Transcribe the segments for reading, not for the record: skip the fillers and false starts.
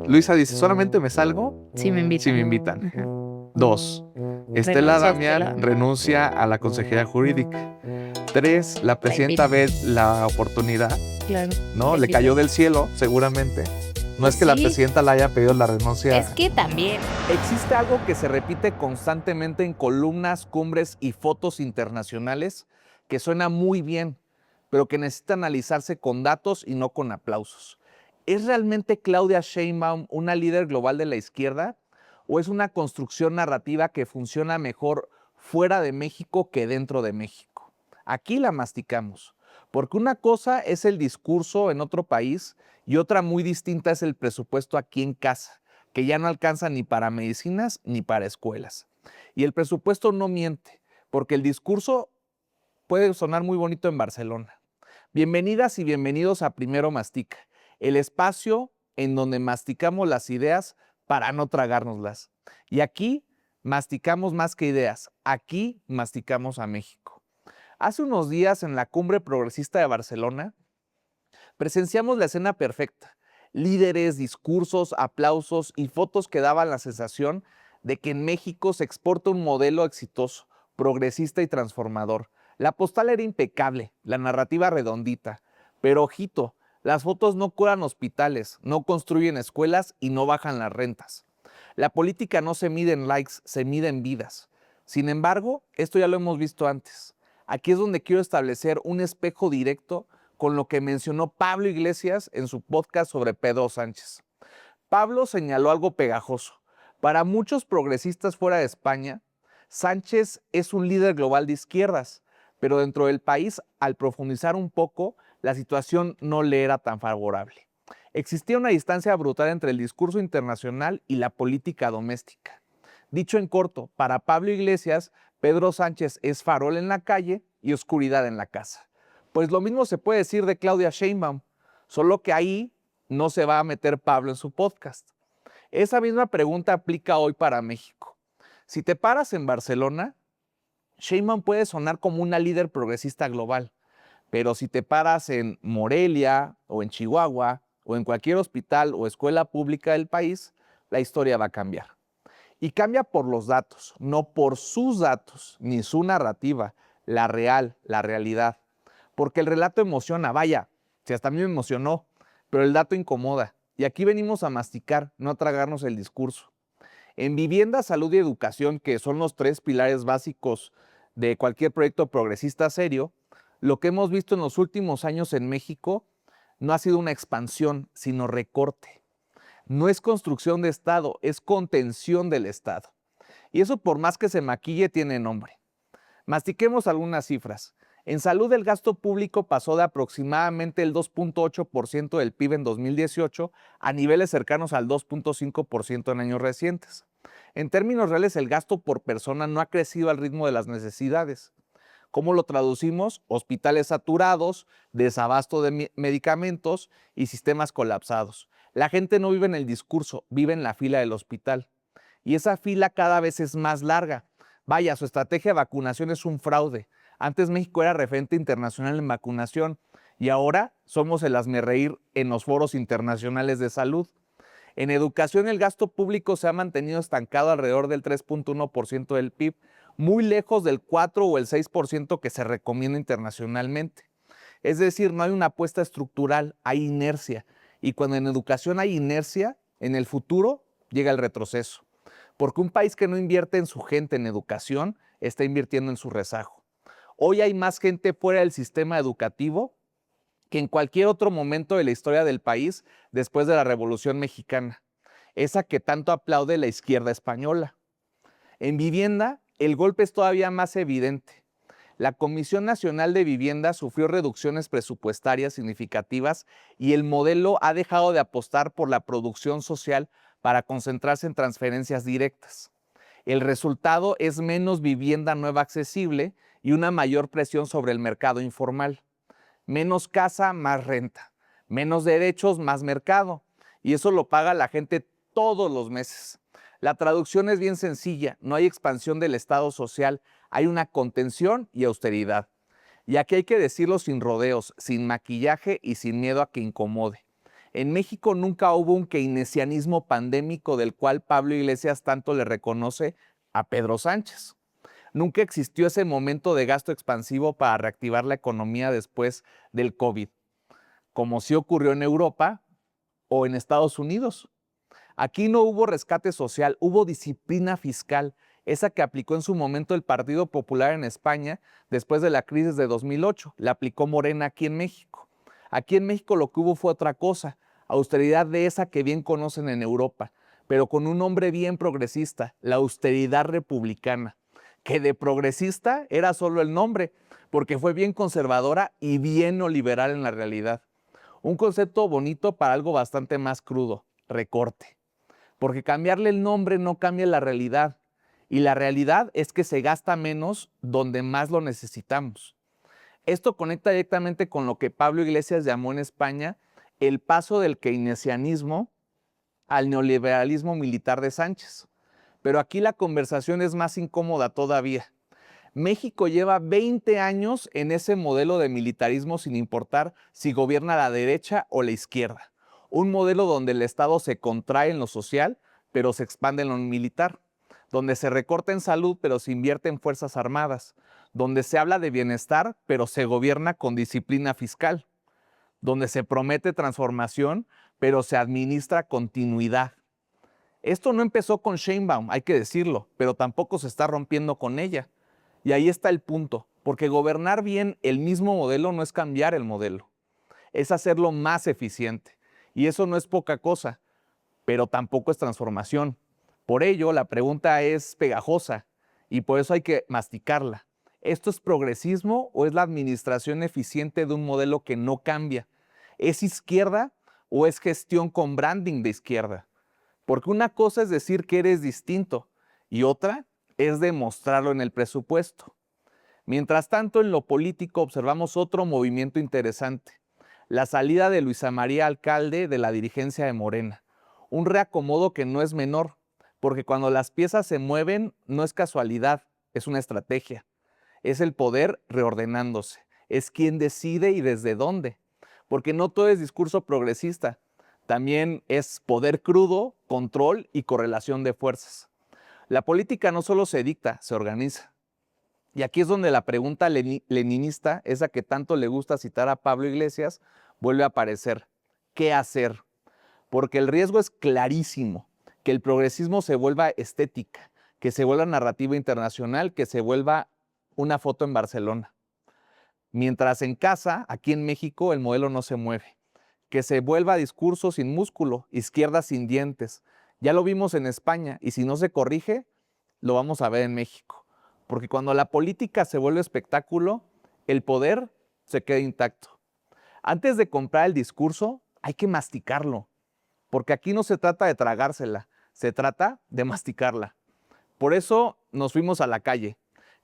Luisa dice, solamente me salgo Sí, me si me invitan. invitan. Ujú. 2. Estela Renuncia, Damián Estela. renuncia a la consejería jurídica. 3. La La presidenta invita. ve la oportunidad, Claro. ¿no? La Le invita. cayó del cielo, seguramente. No Pues es que la sí, presidenta le haya pedido la es renuncia. que también. Existe algo que se repite constantemente en columnas, cumbres y fotos internacionales que suena muy bien, pero que necesita analizarse con datos y no con aplausos. ¿Es realmente Claudia Sheinbaum una líder global de la izquierda o es una construcción narrativa que funciona mejor fuera de México que dentro de México? Aquí la masticamos, porque una cosa es el discurso en otro país y otra muy distinta es el presupuesto aquí en casa, que ya no alcanza ni para medicinas ni para escuelas. Y el presupuesto no miente, porque el discurso puede sonar muy bonito en Barcelona. Bienvenidas y bienvenidos a Primero Mastica, el espacio en donde masticamos las ideas para no tragárnoslas. Y aquí masticamos más que ideas, aquí masticamos a México. Hace unos días en la Cumbre Progresista de Barcelona, presenciamos la escena perfecta. Líderes, discursos, aplausos y fotos que daban la sensación de que en México se exporta un modelo exitoso, progresista y transformador. La postal era impecable, la narrativa redondita. Pero ojito, las fotos no curan hospitales, no construyen escuelas y no bajan las rentas. La política no se mide en likes, se mide en vidas. Sin embargo, esto ya lo hemos visto antes. Aquí es donde quiero establecer un espejo directo con lo que mencionó Pablo Iglesias en su podcast sobre Pedro Sánchez. Pablo señaló algo pegajoso. Para muchos progresistas fuera de España, Sánchez es un líder global de izquierdas, pero dentro del país, al profundizar un poco, la situación no le era tan favorable. Existía una distancia brutal entre el discurso internacional y la política doméstica. Dicho en corto, para Pablo Iglesias, Pedro Sánchez es farol en la calle y oscuridad en la casa. Pues lo mismo se puede decir de Claudia Sheinbaum, solo que ahí no se va a meter Pablo en su podcast. Esa misma pregunta aplica hoy para México. Si te paras en Barcelona, Sheinbaum puede sonar como una líder progresista global, pero si te paras en Morelia o en Chihuahua o en cualquier hospital o escuela pública del país, la historia va a cambiar. Y cambia por los datos, no por sus datos, ni su narrativa, la real, la realidad. Porque el relato emociona, vaya, si hasta a mí me emocionó, pero el dato incomoda. Y aquí venimos a masticar, no a tragarnos el discurso. En vivienda, salud y educación, que son los tres pilares básicos de cualquier proyecto progresista serio, lo que hemos visto en los últimos años en México no ha sido una expansión, sino recorte. No es construcción de Estado, es contención del Estado. Y eso, por más que se maquille, tiene nombre. Mastiquemos algunas cifras. En salud, el gasto público pasó de aproximadamente el 2.8% del PIB en 2018 a niveles cercanos al 2.5% en años recientes. En términos reales, el gasto por persona no ha crecido al ritmo de las necesidades. ¿Cómo lo traducimos? Hospitales saturados, desabasto de medicamentos y sistemas colapsados. La gente no vive en el discurso, vive en la fila del hospital. Y esa fila cada vez es más larga. Vaya, su estrategia de vacunación es un fraude. Antes México era referente internacional en vacunación y ahora somos el hazmerreír en los foros internacionales de salud. En educación, el gasto público se ha mantenido estancado alrededor del 3.1% del PIB, muy lejos del 4 o el 6% que se recomienda internacionalmente. Es decir, no hay una apuesta estructural, hay inercia. Y cuando en educación hay inercia, en el futuro llega el retroceso. Porque un país que no invierte en su gente en educación está invirtiendo en su rezago. Hoy hay más gente fuera del sistema educativo que en cualquier otro momento de la historia del país después de la Revolución Mexicana, esa que tanto aplaude la izquierda española. En vivienda, el golpe es todavía más evidente. La Comisión Nacional de Vivienda sufrió reducciones presupuestarias significativas y el modelo ha dejado de apostar por la producción social para concentrarse en transferencias directas. El resultado es menos vivienda nueva accesible y una mayor presión sobre el mercado informal. Menos casa, más renta. Menos derechos, más mercado. Y eso lo paga la gente todos los meses. La traducción es bien sencilla. No hay expansión del Estado social. Hay una contención y austeridad. Y aquí hay que decirlo sin rodeos, sin maquillaje y sin miedo a que incomode. En México nunca hubo un keynesianismo pandémico del cual Pablo Iglesias tanto le reconoce a Pedro Sánchez. Nunca existió ese momento de gasto expansivo para reactivar la economía después del COVID, como sí ocurrió en Europa o en Estados Unidos. Aquí no hubo rescate social, hubo disciplina fiscal, esa que aplicó en su momento el Partido Popular en España después de la crisis de 2008. La aplicó Morena aquí en México. Aquí en México lo que hubo fue otra cosa, austeridad de esa que bien conocen en Europa, pero con un nombre bien progresista, la austeridad republicana, que de progresista era solo el nombre, porque fue bien conservadora y bien neoliberal en la realidad. Un concepto bonito para algo bastante más crudo, recorte. Porque cambiarle el nombre no cambia la realidad. Y la realidad es que se gasta menos donde más lo necesitamos. Esto conecta directamente con lo que Pablo Iglesias llamó en España el paso del keynesianismo al neoliberalismo militar de Sánchez. Pero aquí la conversación es más incómoda todavía. México lleva 20 años en ese modelo de militarismo sin importar si gobierna la derecha o la izquierda. Un modelo donde el Estado se contrae en lo social, pero se expande en lo militar. Donde se recorta en salud, pero se invierte en fuerzas armadas. Donde se habla de bienestar, pero se gobierna con disciplina fiscal. Donde se promete transformación, pero se administra continuidad. Esto no empezó con Sheinbaum, hay que decirlo, pero tampoco se está rompiendo con ella. Y ahí está el punto, porque gobernar bien el mismo modelo no es cambiar el modelo, es hacerlo más eficiente. Y eso no es poca cosa, pero tampoco es transformación. Por ello, la pregunta es pegajosa y por eso hay que masticarla. ¿Esto es progresismo o es la administración eficiente de un modelo que no cambia? ¿Es izquierda o es gestión con branding de izquierda? Porque una cosa es decir que eres distinto y otra es demostrarlo en el presupuesto. Mientras tanto, en lo político observamos otro movimiento interesante, la salida de Luisa María Alcalde de la dirigencia de Morena. Un reacomodo que no es menor, porque cuando las piezas se mueven no es casualidad, es una estrategia. Es el poder reordenándose, es quien decide y desde dónde. Porque no todo es discurso progresista, también es poder crudo, control y correlación de fuerzas. La política no solo se dicta, se organiza. Y aquí es donde la pregunta leninista, esa que tanto le gusta citar a Pablo Iglesias, vuelve a aparecer. ¿Qué hacer? Porque el riesgo es clarísimo, que el progresismo se vuelva estética, que se vuelva narrativa internacional, que se vuelva una foto en Barcelona. Mientras en casa, aquí en México, el modelo no se mueve. Que se vuelva discurso sin músculo, izquierda sin dientes. Ya lo vimos en España y si no se corrige, lo vamos a ver en México. Porque cuando la política se vuelve espectáculo, el poder se queda intacto. Antes de comprar el discurso, hay que masticarlo. Porque aquí no se trata de tragársela, se trata de masticarla. Por eso nos fuimos a la calle.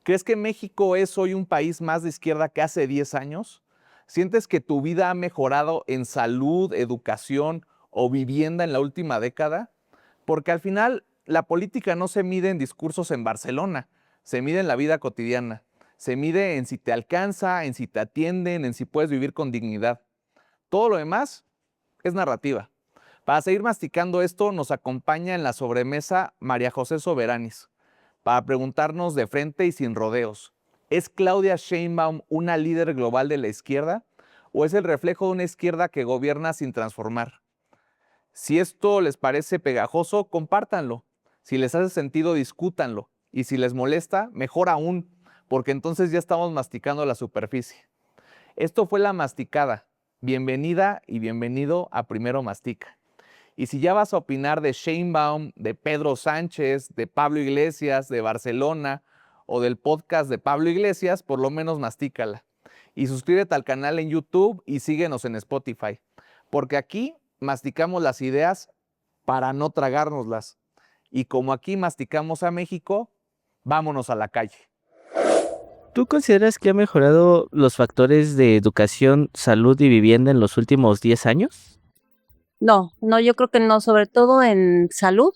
¿Crees que México es hoy un país más de izquierda que hace 10 años? ¿Sientes que tu vida ha mejorado en salud, educación o vivienda en la última década? Porque al final la política no se mide en discursos en Barcelona, se mide en la vida cotidiana. Se mide en si te alcanza, en si te atienden, en si puedes vivir con dignidad. Todo lo demás es narrativa. Para seguir masticando esto, nos acompaña en la sobremesa María José Soberanis, para preguntarnos de frente y sin rodeos, ¿es Claudia Sheinbaum una líder global de la izquierda o es el reflejo de una izquierda que gobierna sin transformar? Si esto les parece pegajoso, compártanlo. Si les hace sentido, discútanlo. Y si les molesta, mejor aún, porque entonces ya estamos masticando la superficie. Esto fue La Masticada. Bienvenida y bienvenido a Primero Mastica. Y si ya vas a opinar de Sheinbaum, de Pedro Sánchez, de Pablo Iglesias, de Barcelona o del podcast de Pablo Iglesias, por lo menos mastícala. Y suscríbete al canal en YouTube y síguenos en Spotify. Porque aquí masticamos las ideas para no tragárnoslas. Y como aquí masticamos a México, vámonos a la calle. ¿Tú consideras que ha mejorado los factores de educación, salud y vivienda en los últimos 10 años? No, yo creo que no, sobre todo en salud,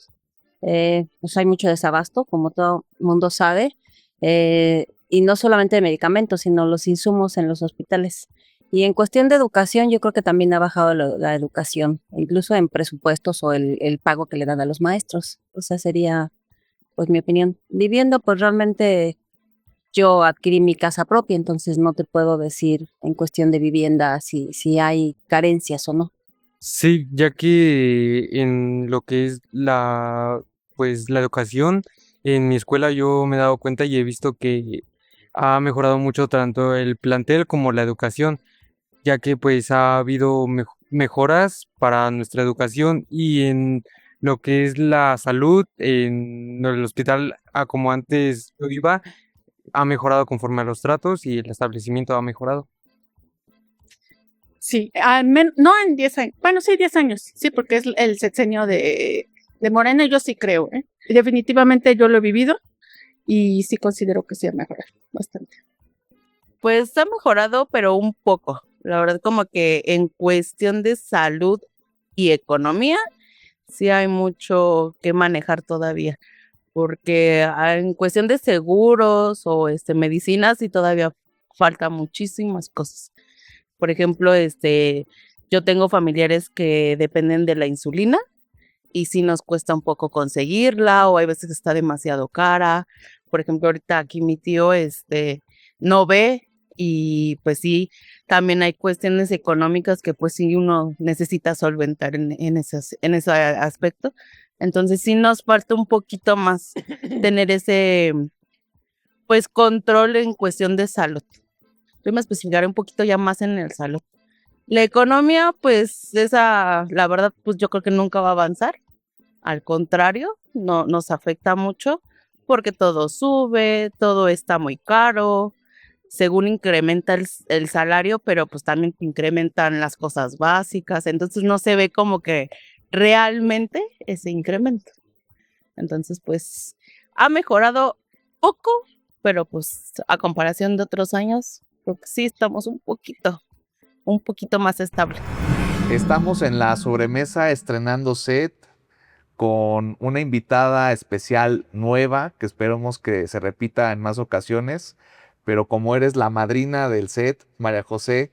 pues hay mucho desabasto, como todo el mundo sabe, y no solamente de medicamentos, sino los insumos en los hospitales. Y en cuestión de educación, yo creo que también ha bajado la educación, incluso en presupuestos o el pago que le dan a los maestros. Esa sería, pues, mi opinión. Vivienda, pues realmente yo adquirí mi casa propia, entonces no te puedo decir en cuestión de vivienda si hay carencias o no. Sí, ya que en lo que es pues la educación, en mi escuela yo me he dado cuenta y he visto que ha mejorado mucho tanto el plantel como la educación, ya que pues ha habido mejoras para nuestra educación y en lo que es la salud, en el hospital, como antes yo iba, ha mejorado conforme a los tratos y el establecimiento ha mejorado. Sí, no en 10 años, bueno, sí, 10 años, sí, porque es el sexenio de Morena, yo sí creo, ¿eh? Definitivamente yo lo he vivido y sí considero que sí ha mejorado bastante. Pues ha mejorado, pero un poco. La verdad, como que en cuestión de salud y economía, sí hay mucho que manejar todavía. Porque en cuestión de seguros o medicinas, sí todavía falta muchísimas cosas. Por ejemplo, yo tengo familiares que dependen de la insulina y sí nos cuesta un poco conseguirla, o hay veces que está demasiado cara. Por ejemplo, ahorita aquí mi tío no ve, y pues sí, también hay cuestiones económicas que pues sí uno necesita solventar en ese aspecto. Entonces sí nos falta un poquito más tener ese pues control en cuestión de salud. Yo me especificaré un poquito ya más en el salud. La economía, pues la verdad, pues yo creo que nunca va a avanzar. Al contrario, no nos afecta mucho porque todo sube, todo está muy caro, según incrementa el salario, pero pues también incrementan las cosas básicas, entonces no se ve como que realmente ese incremento. Entonces, pues ha mejorado poco, pero pues a comparación de otros años, creo que sí estamos un poquito más estable. Estamos en la sobremesa estrenando set con una invitada especial nueva que esperamos que se repita en más ocasiones, pero como eres la madrina del set, María José,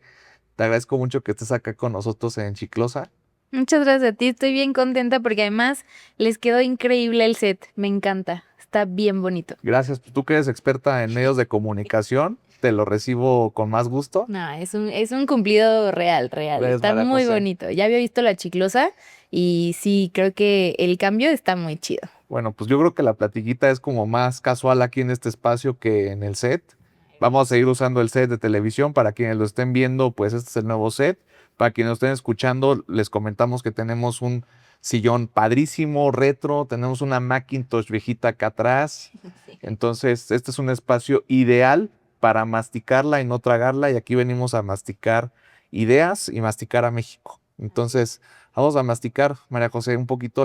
te agradezco mucho que estés acá con nosotros en Chiclosa. Muchas gracias a ti, estoy bien contenta porque además les quedó increíble el set, me encanta, está bien bonito. Gracias, tú que eres experta en medios de comunicación, te lo recibo con más gusto. No, es un cumplido real, Gracias, está María muy José. bonito. Ya había visto La Chiclosa y sí, creo que el cambio está muy chido. Bueno, pues yo creo que la platiquita es como más casual aquí en este espacio que en el set. Vamos a seguir usando el set de televisión. Para quienes lo estén viendo, pues este es el nuevo set. Para quienes lo estén escuchando, les comentamos que tenemos un sillón padrísimo, retro. Tenemos una Macintosh viejita acá atrás. Entonces, este es un espacio ideal para masticarla y no tragarla. Y aquí venimos a masticar ideas y masticar a México. Entonces, vamos a masticar, María José, un poquito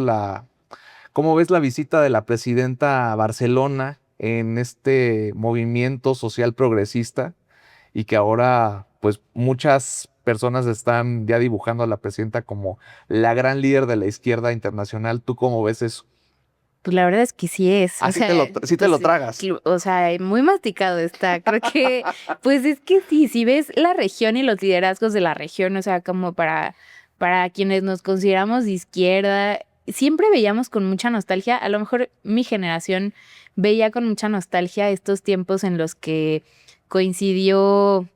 ¿cómo ves la visita de la presidenta a Barcelona en este movimiento social progresista y que ahora pues muchas personas están ya dibujando a la presidenta como la gran líder de la izquierda internacional? ¿Tú cómo ves eso? Pues la verdad es que sí es. Ah, sí te lo tragas. O sea, muy masticado está. Creo que, pues es que sí, si ves la región y los liderazgos de la región, o sea, como para quienes nos consideramos de izquierda, siempre veíamos con mucha nostalgia, a lo mejor mi generación veía con mucha nostalgia estos tiempos en los que coincidió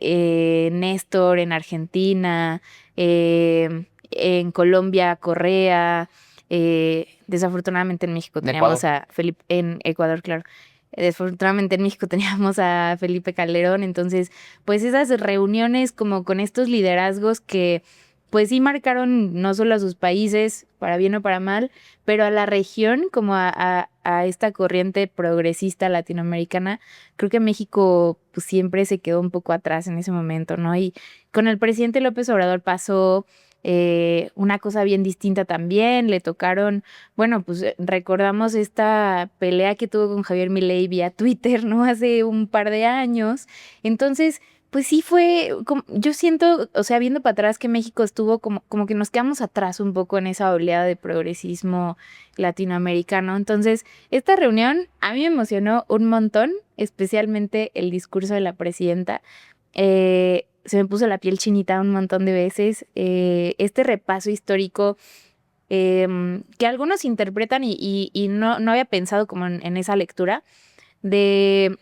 Néstor en Argentina, en Colombia, Correa. Desafortunadamente en México En teníamos Ecuador. a Felipe, en Ecuador, claro. Desafortunadamente en México teníamos a Felipe Calderón, entonces, pues esas reuniones como con estos liderazgos que, pues sí marcaron no solo a sus países, para bien o para mal, pero a la región, como a esta corriente progresista latinoamericana, creo que México pues siempre se quedó un poco atrás en ese momento, ¿no? Y con el presidente López Obrador pasó una cosa bien distinta también, le tocaron, bueno, pues recordamos esta pelea que tuvo con Javier Milei vía Twitter, ¿no? Hace un par de años. Entonces, pues sí fue, yo siento, o sea, viendo para atrás que México estuvo como que nos quedamos atrás un poco en esa oleada de progresismo latinoamericano. Entonces, esta reunión a mí me emocionó un montón, especialmente el discurso de la presidenta. se me puso la piel chinita un montón de veces. Este repaso histórico que algunos interpretan y no había pensado como en esa lectura de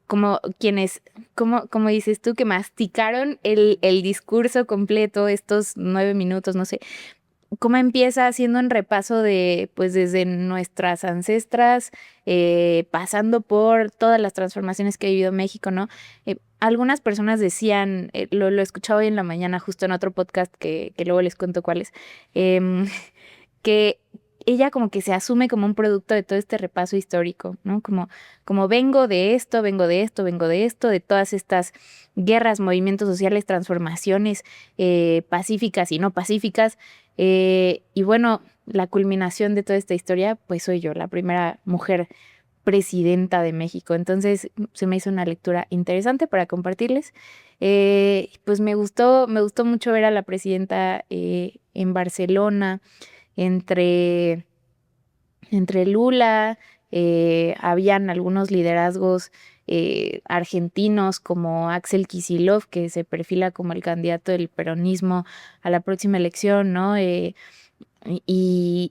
como quienes, como dices tú, que masticaron el discurso completo, estos 9 minutos, no sé, cómo empieza haciendo un repaso de, pues desde nuestras ancestras, pasando por todas las transformaciones que ha vivido México, ¿no? Algunas personas decían, lo escuchaba hoy en la mañana justo en otro podcast que luego les cuento cuál es, que ella como que se asume como un producto de todo este repaso histórico, ¿no? Como vengo de esto, vengo de esto, vengo de esto, de todas estas guerras, movimientos sociales, transformaciones pacíficas y no pacíficas. Y bueno, la culminación de toda esta historia, pues soy yo, la primera mujer presidenta de México. Entonces se me hizo una lectura interesante para compartirles. Pues me gustó mucho ver a la presidenta en Barcelona, entre Lula, habían algunos liderazgos argentinos como Axel Kicillof, que se perfila como el candidato del peronismo a la próxima elección, ¿no? Y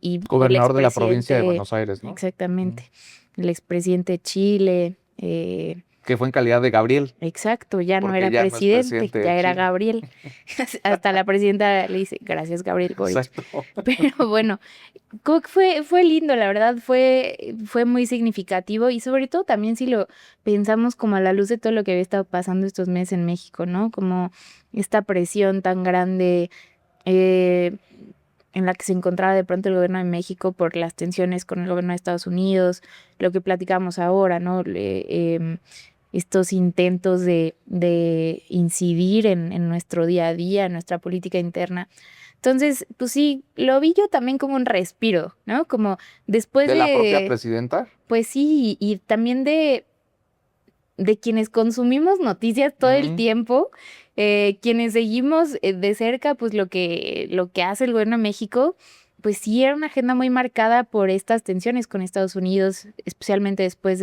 el Gobernador de la provincia de expresidente, Buenos Aires, ¿no? exactamente, el expresidente de Chile, Que fue en calidad de Gabriel, exacto, ya no porque era ya no es presidente, presidente de ya era Chile. Gabriel. Hasta la presidenta le dice, gracias Gabriel Boric. Exacto. Pero bueno, como que fue lindo, la verdad, fue muy significativo y sobre todo también si lo pensamos como a la luz de todo lo que había estado pasando estos meses en México, ¿no? Como esta presión tan grande eh, en la que se encontraba de pronto el gobierno de México por las tensiones con el gobierno de Estados Unidos, lo que platicamos ahora, ¿no? Estos intentos de incidir en nuestro día a día, en nuestra política interna. Entonces, pues sí, lo vi yo también como un respiro, ¿no? Como después ¿De la propia de, presidenta? pues sí, y también de quienes consumimos noticias todo el Ujú. tiempo, quienes seguimos de cerca, pues lo que hace el gobierno de México, pues sí era una agenda muy marcada por estas tensiones con Estados Unidos, especialmente después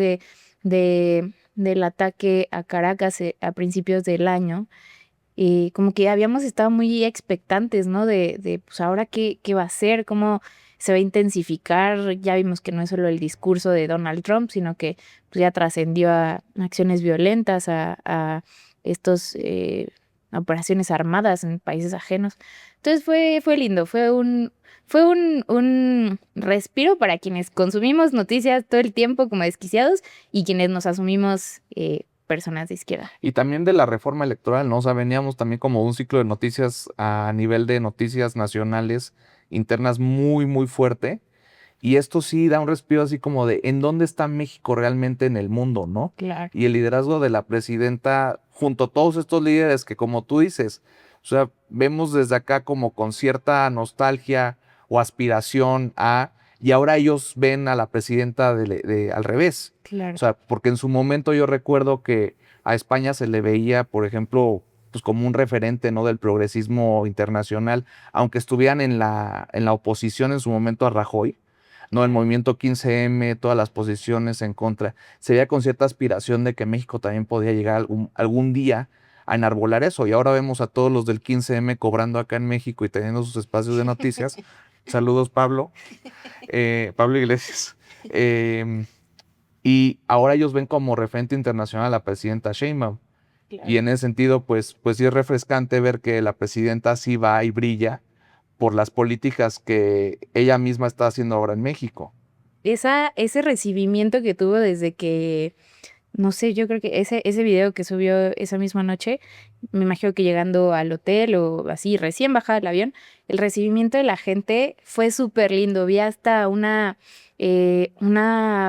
del ataque a Caracas a principios del año. Como que habíamos estado muy expectantes, ¿no? De pues ahora qué va a ser, cómo se va a intensificar. Ya vimos que no es solo el discurso de Donald Trump, sino que pues, ya trascendió a acciones violentas, a estos operaciones armadas en países ajenos. Entonces fue lindo, fue un respiro para quienes consumimos noticias todo el tiempo como desquiciados y quienes nos asumimos personas de izquierda. Y también de la reforma electoral, ¿no? O sea, veníamos también como un ciclo de noticias a nivel de noticias nacionales internas muy, muy fuerte. Y esto sí da un respiro así como de en dónde está México realmente en el mundo, ¿no? Claro. Y el liderazgo de la presidenta junto a todos estos líderes que como tú dices, o sea, vemos desde acá como con cierta nostalgia o aspiración a, y ahora ellos ven a la presidenta al revés. Claro. O sea, porque en su momento yo recuerdo que a España se le veía, por ejemplo, pues como un referente, ¿no? Del progresismo internacional, aunque estuvieran en la oposición en su momento a Rajoy, ¿no? El movimiento 15M, todas las posiciones en contra. Se veía con cierta aspiración de que México también podía llegar algún día a enarbolar eso. Y ahora vemos a todos los del 15M cobrando acá en México y teniendo sus espacios de noticias. Saludos, Pablo. Pablo Iglesias. Y ahora ellos ven como referente internacional a la presidenta Sheinbaum. Claro. Y en ese sentido, pues sí es refrescante ver que la presidenta sí va y brilla por las políticas que ella misma está haciendo ahora en México. Ese recibimiento que tuvo desde que, no sé, yo creo que ese video que subió esa misma noche, me imagino que llegando al hotel o así, recién bajada del avión, el recibimiento de la gente fue súper lindo. Vi hasta una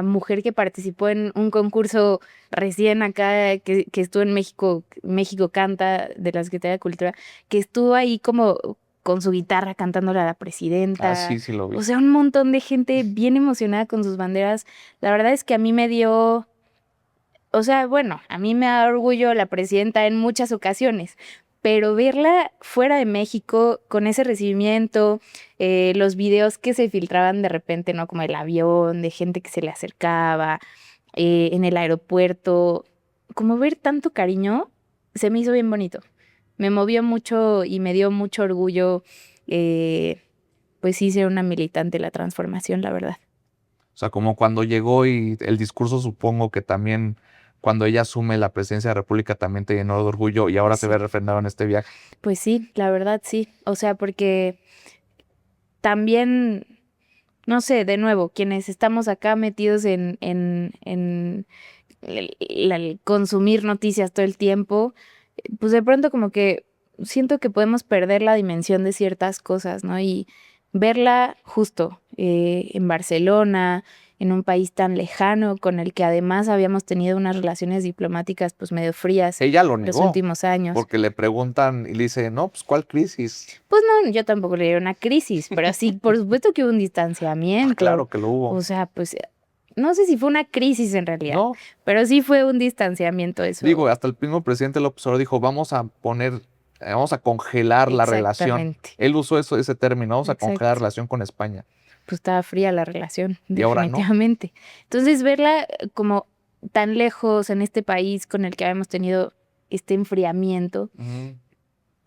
mujer que participó en un concurso recién acá, que estuvo en México, México Canta, de la Secretaría de Cultura, que estuvo ahí como con su guitarra cantándole a la presidenta. Ah, sí lo vi. O sea, un montón de gente bien emocionada con sus banderas. La verdad es que a mí me dio, o sea, bueno, a mí me da orgullo la presidenta en muchas ocasiones, pero verla fuera de México con ese recibimiento, los videos que se filtraban de repente, ¿no? Como el avión, de gente que se le acercaba, en el aeropuerto, como ver tanto cariño, se me hizo bien bonito. me movió mucho y me dio mucho orgullo, pues sí, ser una militante de la transformación, la verdad. O sea, como cuando llegó y el discurso, supongo que también cuando ella asume la presidencia de la República también te llenó de orgullo y ahora se Sí. ve refrendado en este viaje. Pues sí, la verdad sí. O sea, porque también, no sé, de nuevo, quienes estamos acá metidos en el consumir noticias todo el tiempo, pues de pronto como que siento que podemos perder la dimensión de ciertas cosas, ¿no? Y verla justo en Barcelona, en un país tan lejano, con el que además habíamos tenido unas relaciones diplomáticas pues medio frías Ella lo los negó, últimos años. porque le preguntan y le dice, no, pues ¿cuál crisis? Pues no, yo tampoco le diría una crisis, pero sí, por supuesto que hubo un distanciamiento. Claro que lo hubo. O sea, pues no sé si fue una crisis en realidad, No, pero sí fue un distanciamiento eso. digo, hasta el mismo presidente López Obrador dijo, vamos a congelar la relación. Exactamente. Él usó ese término, vamos a congelar la Exacto. relación con España. Pues estaba fría la relación, Y ahora no. definitivamente. Entonces, verla como tan lejos en este país con el que habíamos tenido este enfriamiento,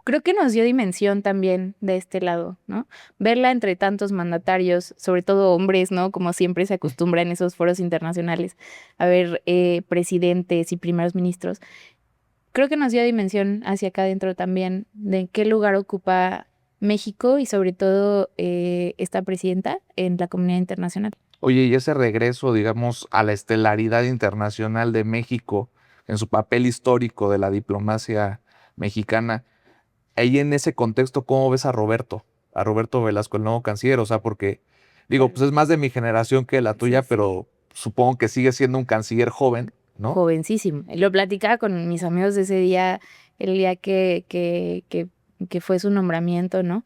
creo que nos dio dimensión también de este lado, ¿no? Verla entre tantos mandatarios, sobre todo hombres, ¿no? Como siempre se acostumbra en esos foros internacionales a ver presidentes y primeros ministros. Creo que nos dio dimensión hacia acá adentro también de qué lugar ocupa México y sobre todo esta presidenta en la comunidad internacional. Oye, y ese regreso, digamos, a la estelaridad internacional de México, en su papel histórico de la diplomacia mexicana, ahí en ese contexto, ¿cómo ves a Roberto? A Roberto Velasco, el nuevo canciller, o sea, porque, digo, pues es más de mi generación que la tuya, Sí. pero supongo que sigue siendo un canciller joven, ¿no? Jovencísimo. Lo platicaba con mis amigos de ese día, el día que fue su nombramiento, ¿no?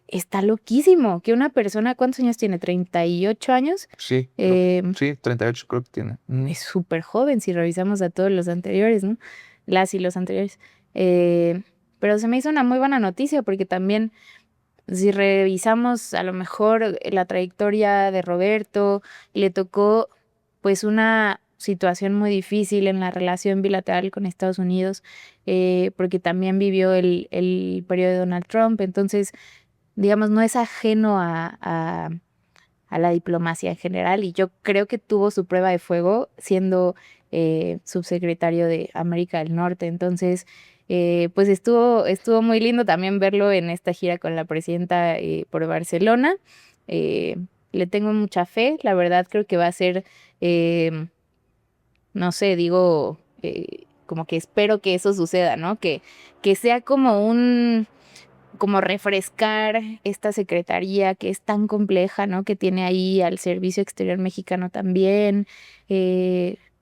Está loquísimo que una persona, ¿cuántos años tiene? ¿38 años? Sí, sí, 38 creo que tiene. Es súper joven si revisamos a todos los anteriores, ¿no? Las y los anteriores. Pero se me hizo una muy buena noticia porque también si revisamos a lo mejor la trayectoria de Roberto, le tocó pues una situación muy difícil en la relación bilateral con Estados Unidos, porque también vivió el periodo de Donald Trump, entonces, digamos, no es ajeno a la diplomacia en general y yo creo que tuvo su prueba de fuego siendo subsecretario de América del Norte, entonces pues estuvo muy lindo también verlo en esta gira con la presidenta por Barcelona. Le tengo mucha fe, la verdad creo que va a ser, no sé, digo, como que espero que eso suceda, ¿no? Que sea como refrescar esta secretaría que es tan compleja, ¿no? Que tiene ahí al Servicio Exterior Mexicano también.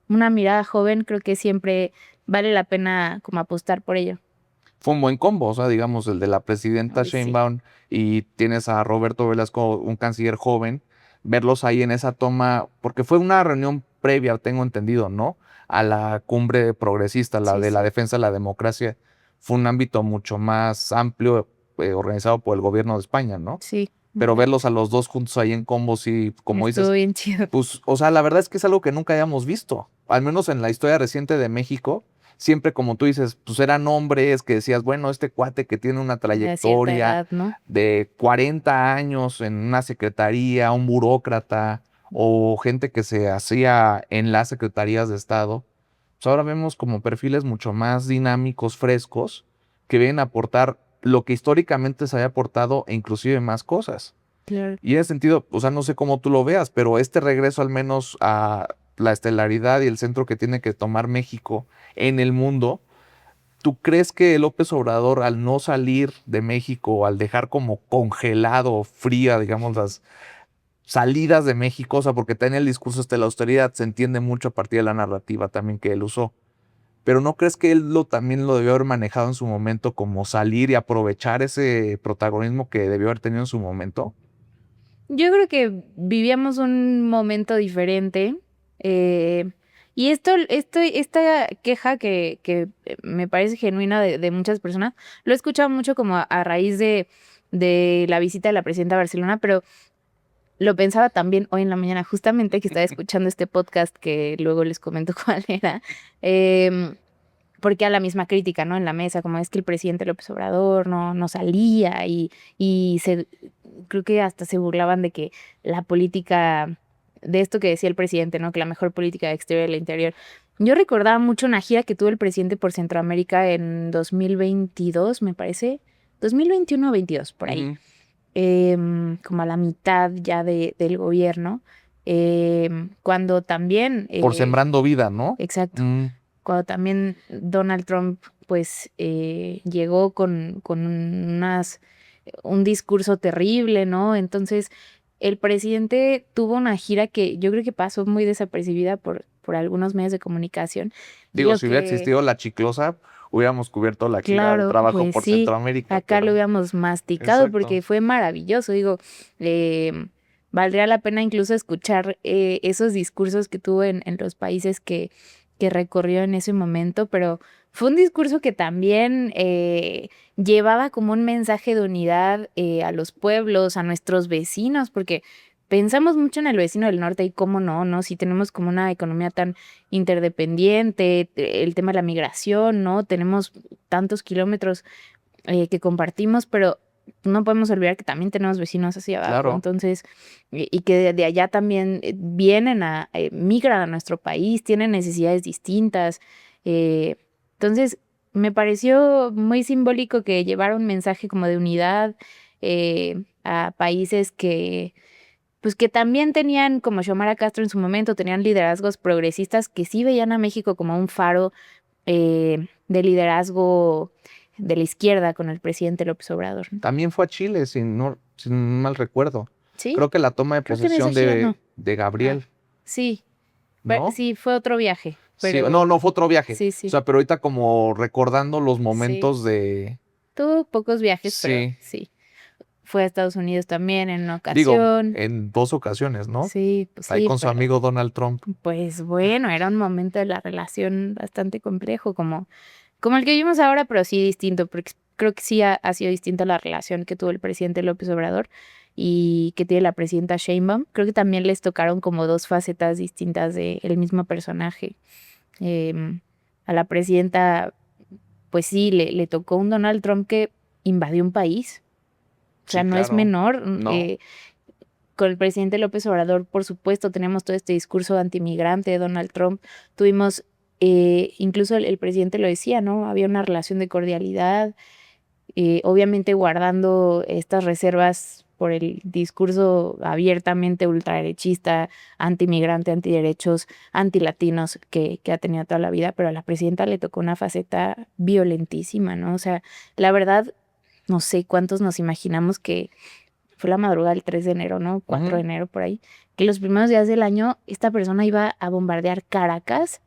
Una mirada joven, creo que siempre vale la pena como apostar por ello. Fue un buen combo, o sea, digamos, el de la presidenta Ay, sí. Sheinbaum y tienes a Roberto Velasco, un canciller joven, verlos ahí en esa toma, porque fue una reunión previa, tengo entendido, ¿no? A la cumbre progresista, la Sí, de la sí. defensa de la democracia. Fue un ámbito mucho más amplio, organizado por el gobierno de España, ¿no? Sí. Pero verlos a los dos juntos ahí en combos y, como Estuvo dices, bien chido. pues, o sea, la verdad es que es algo que nunca habíamos visto, al menos en la historia reciente de México. Siempre, como tú dices, pues eran hombres que decías, bueno, este cuate que tiene una De cierta trayectoria edad, ¿no? de 40 años en una secretaría, un burócrata o gente que se hacía en las secretarías de Estado. Pues ahora vemos como perfiles mucho más dinámicos, frescos, que vienen a aportar lo que históricamente se había aportado e inclusive más cosas. Claro. Y en ese sentido, o sea, no sé cómo tú lo veas, pero este regreso al menos a la estelaridad y el centro que tiene que tomar México en el mundo, ¿tú crees que López Obrador, al no salir de México, al dejar como congelado, fría, digamos, las salidas de México, o sea, porque está en el discurso de la austeridad, se entiende mucho a partir de la narrativa también que él usó, pero ¿no crees que él también lo debió haber manejado en su momento como salir y aprovechar ese protagonismo que debió haber tenido en su momento? Yo creo que vivíamos un momento diferente. Y esta queja que me parece genuina de muchas personas, lo he escuchado mucho como a raíz de la visita de la presidenta a Barcelona, pero lo pensaba también hoy en la mañana, justamente que estaba escuchando este podcast que luego les comento cuál era. porque a la misma crítica, ¿no? En la mesa, como es que el presidente López Obrador no salía y creo que hasta se burlaban de que la política, de esto que decía el presidente, ¿no? Que la mejor política de exterior y la interior. Yo recordaba mucho una gira que tuvo el presidente por Centroamérica en 2022, me parece, 2021 o 22, por ahí. Ujú. Como a la mitad ya del gobierno, cuando también, Por Sembrando Vida, ¿no? exacto, Mm, cuando también Donald Trump pues llegó con un discurso terrible, ¿no? Entonces el presidente tuvo una gira que yo creo que pasó muy desapercibida por algunos medios de comunicación. Digo, Lo si hubiera que, existido la chiclosa, hubiéramos cubierto la gira de claro, trabajo pues por sí, Centroamérica, acá lo pero habíamos masticado exacto. porque fue maravilloso. Digo, valdría la pena incluso escuchar esos discursos que tuvo en los países que recorrió en ese momento, pero fue un discurso que también llevaba como un mensaje de unidad a los pueblos, a nuestros vecinos, porque pensamos mucho en el vecino del norte y cómo no, ¿no? Si tenemos como una economía tan interdependiente, el tema de la migración, ¿no? Tenemos tantos kilómetros que compartimos, pero no podemos olvidar que también tenemos vecinos hacia abajo, Claro. entonces, y que de allá también vienen migran a nuestro país, tienen necesidades distintas. Entonces, me pareció muy simbólico que llevara un mensaje como de unidad a países pues que también tenían, como Xiomara Castro en su momento, tenían liderazgos progresistas que sí veían a México como un faro de liderazgo de la izquierda con el presidente López Obrador, ¿no? También fue a Chile, sin mal recuerdo. ¿Sí? Creo que la toma de Creo que en esa posesión gira no. de Gabriel, Sí, ¿no? sí, fue otro viaje, Sí, pero no fue otro viaje. sí, O sí, sea, pero ahorita como recordando los sí. momentos de... Tuvo pocos viajes, pero Sí, sí. Fue a Estados Unidos también en una digo, ocasión. en 2 ocasiones, ¿no? Sí, pues Ahí sí, con su pero amigo Donald Trump. pues bueno, era un momento de la relación bastante complejo, como el que vimos ahora, pero sí distinto, porque creo que sí ha sido distinta la relación que tuvo el presidente López Obrador y que tiene la presidenta Sheinbaum. Creo que también les tocaron como dos facetas distintas del mismo personaje. Em, a la presidenta, pues sí, le tocó un Donald Trump que invadió un país. O sea, Sí, no es claro. menor. No. Con el presidente López Obrador, por supuesto, tenemos todo este discurso antimigrante de Donald Trump. Tuvimos, incluso el presidente lo decía, ¿no? Había una relación de cordialidad, obviamente guardando estas reservas por el discurso abiertamente ultraderechista, antimigrante, antiderechos, antilatinos que ha tenido toda la vida, pero a la presidenta le tocó una faceta violentísima, ¿no? O sea, la verdad, no sé cuántos nos imaginamos que fue la madrugada del 3 de enero, ¿no? 4 de Ujú. enero por ahí, que los primeros días del año esta persona iba a bombardear Caracas,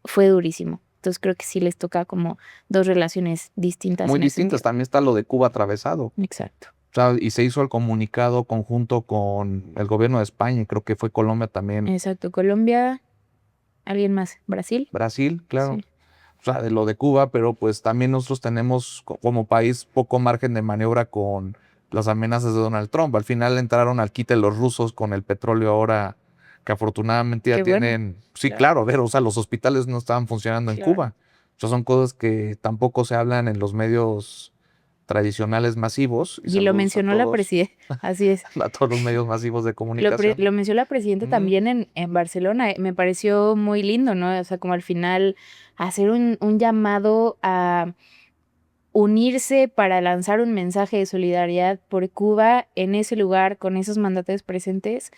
fue durísimo. Entonces creo que sí les toca como dos relaciones distintas Muy en ese distintas. sentido. También está lo de Cuba atravesado. Exacto. O sea, y se hizo el comunicado conjunto con el gobierno de España, y creo que fue Colombia también. Exacto. Colombia, alguien más. Brasil. Brasil, claro. Sí. O sea, de lo de Cuba, pero pues también nosotros tenemos como país poco margen de maniobra con las amenazas de Donald Trump. Al final entraron al quite los rusos con el petróleo ahora, que afortunadamente ya Qué bueno. tienen... Sí, Claro. claro, a ver, o sea, los hospitales no estaban funcionando en Claro. Cuba. O sea, son cosas que tampoco se hablan en los medios tradicionales masivos. Y lo saludos mencionó la presidenta. Así es. a todos los medios masivos de comunicación. Lo mencionó la presidenta Ujú. también en Barcelona. Me pareció muy lindo, ¿no? O sea, como al final hacer un llamado a unirse para lanzar un mensaje de solidaridad por Cuba en ese lugar con esos mandatarios presentes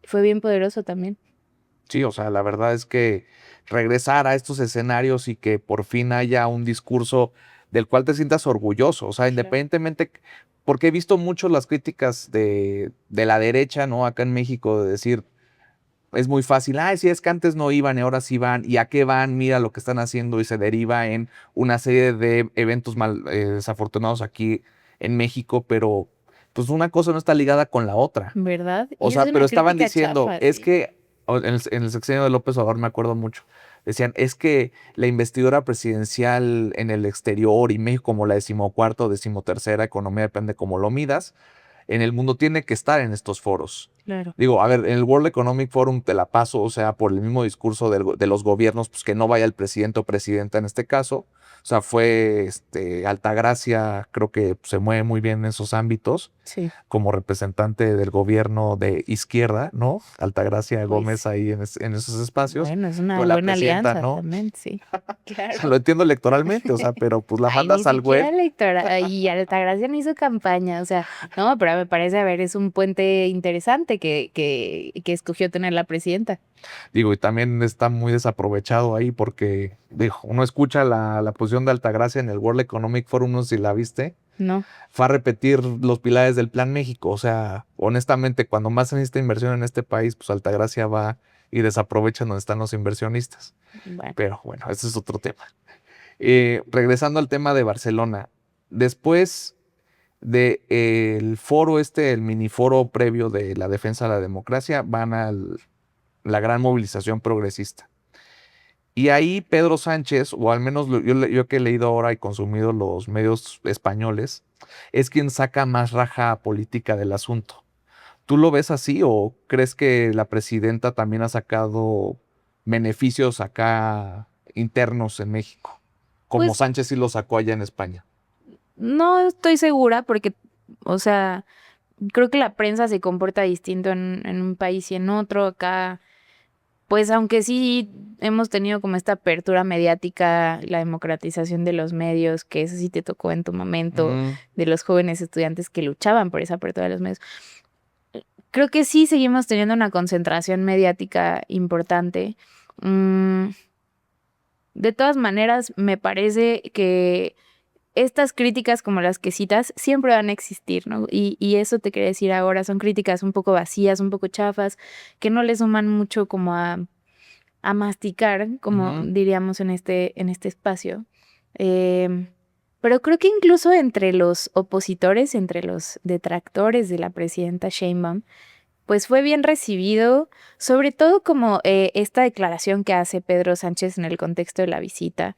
fue bien poderoso también. Sí, o sea, la verdad es que regresar a estos escenarios y que por fin haya un discurso del cual te sientas orgulloso, o sea, Claro. independientemente, porque he visto mucho las críticas de la derecha, ¿no? Acá en México, de decir, es muy fácil, ay, sí, es que antes no iban y ahora sí van, ¿y a qué van? Mira lo que están haciendo, y se deriva en una serie de eventos desafortunados aquí en México, pero pues una cosa no está ligada con la otra. ¿Verdad? O Y sea, es pero una estaban crítica diciendo, chafa, es sí. que en el sexenio de López Obrador me acuerdo mucho, decían, es que la investidura presidencial en el exterior y México como la 14ª o 13ª economía, depende cómo lo midas, en el mundo tiene que estar en estos foros. Claro. Digo, a ver, en el World Economic Forum te la paso, o sea, por el mismo discurso de los gobiernos, pues que no vaya el presidente o presidenta en este caso. O sea, fue Altagracia, creo que se mueve muy bien en esos ámbitos, Sí. como representante del gobierno de izquierda, ¿no? Altagracia Gómez sí. ahí en esos espacios. Bueno, es una Pero la buena presidenta, alianza ¿no? también, sí. O sea, Claro. lo entiendo electoralmente, o sea, pero pues la Ay, mandas ni al siquiera web. electoral. Y Altagracia no hizo campaña, o sea, no, pero me parece, a ver, es un puente interesante que escogió tener la presidenta. Digo, y también está muy desaprovechado ahí porque, digo, uno escucha la posición de Altagracia en el World Economic Forum, no sé si la viste, No, fue a repetir los pilares del Plan México. O sea, honestamente, cuando más se necesita inversión en este país, pues Altagracia va y desaprovecha donde están los inversionistas. bueno. Pero bueno, ese es otro tema. Regresando al tema de Barcelona, después del foro el miniforo previo de la defensa de la democracia, van a la gran movilización progresista. Y ahí Pedro Sánchez, o al menos yo que he leído ahora y consumido los medios españoles, es quien saca más raja política del asunto. ¿Tú lo ves así o crees que la presidenta también ha sacado beneficios acá internos en México? Como Pues Sánchez sí lo sacó allá en España. no estoy segura porque, o sea, creo que la prensa se comporta distinto en un país y en otro. Acá, pues aunque sí hemos tenido como esta apertura mediática, la democratización de los medios, que eso sí te tocó en tu momento, de los jóvenes estudiantes que luchaban por esa apertura de los medios. Creo que sí seguimos teniendo una concentración mediática importante. Mm, de todas maneras, me parece que estas críticas como las que citas siempre van a existir, ¿no? Y eso te quería decir ahora, son críticas un poco vacías, un poco chafas, que no le suman mucho como a masticar, como Ujú. diríamos en este espacio. Em, pero creo que incluso entre los opositores, entre los detractores de la presidenta Sheinbaum, pues fue bien recibido, sobre todo como esta declaración que hace Pedro Sánchez en el contexto de la visita,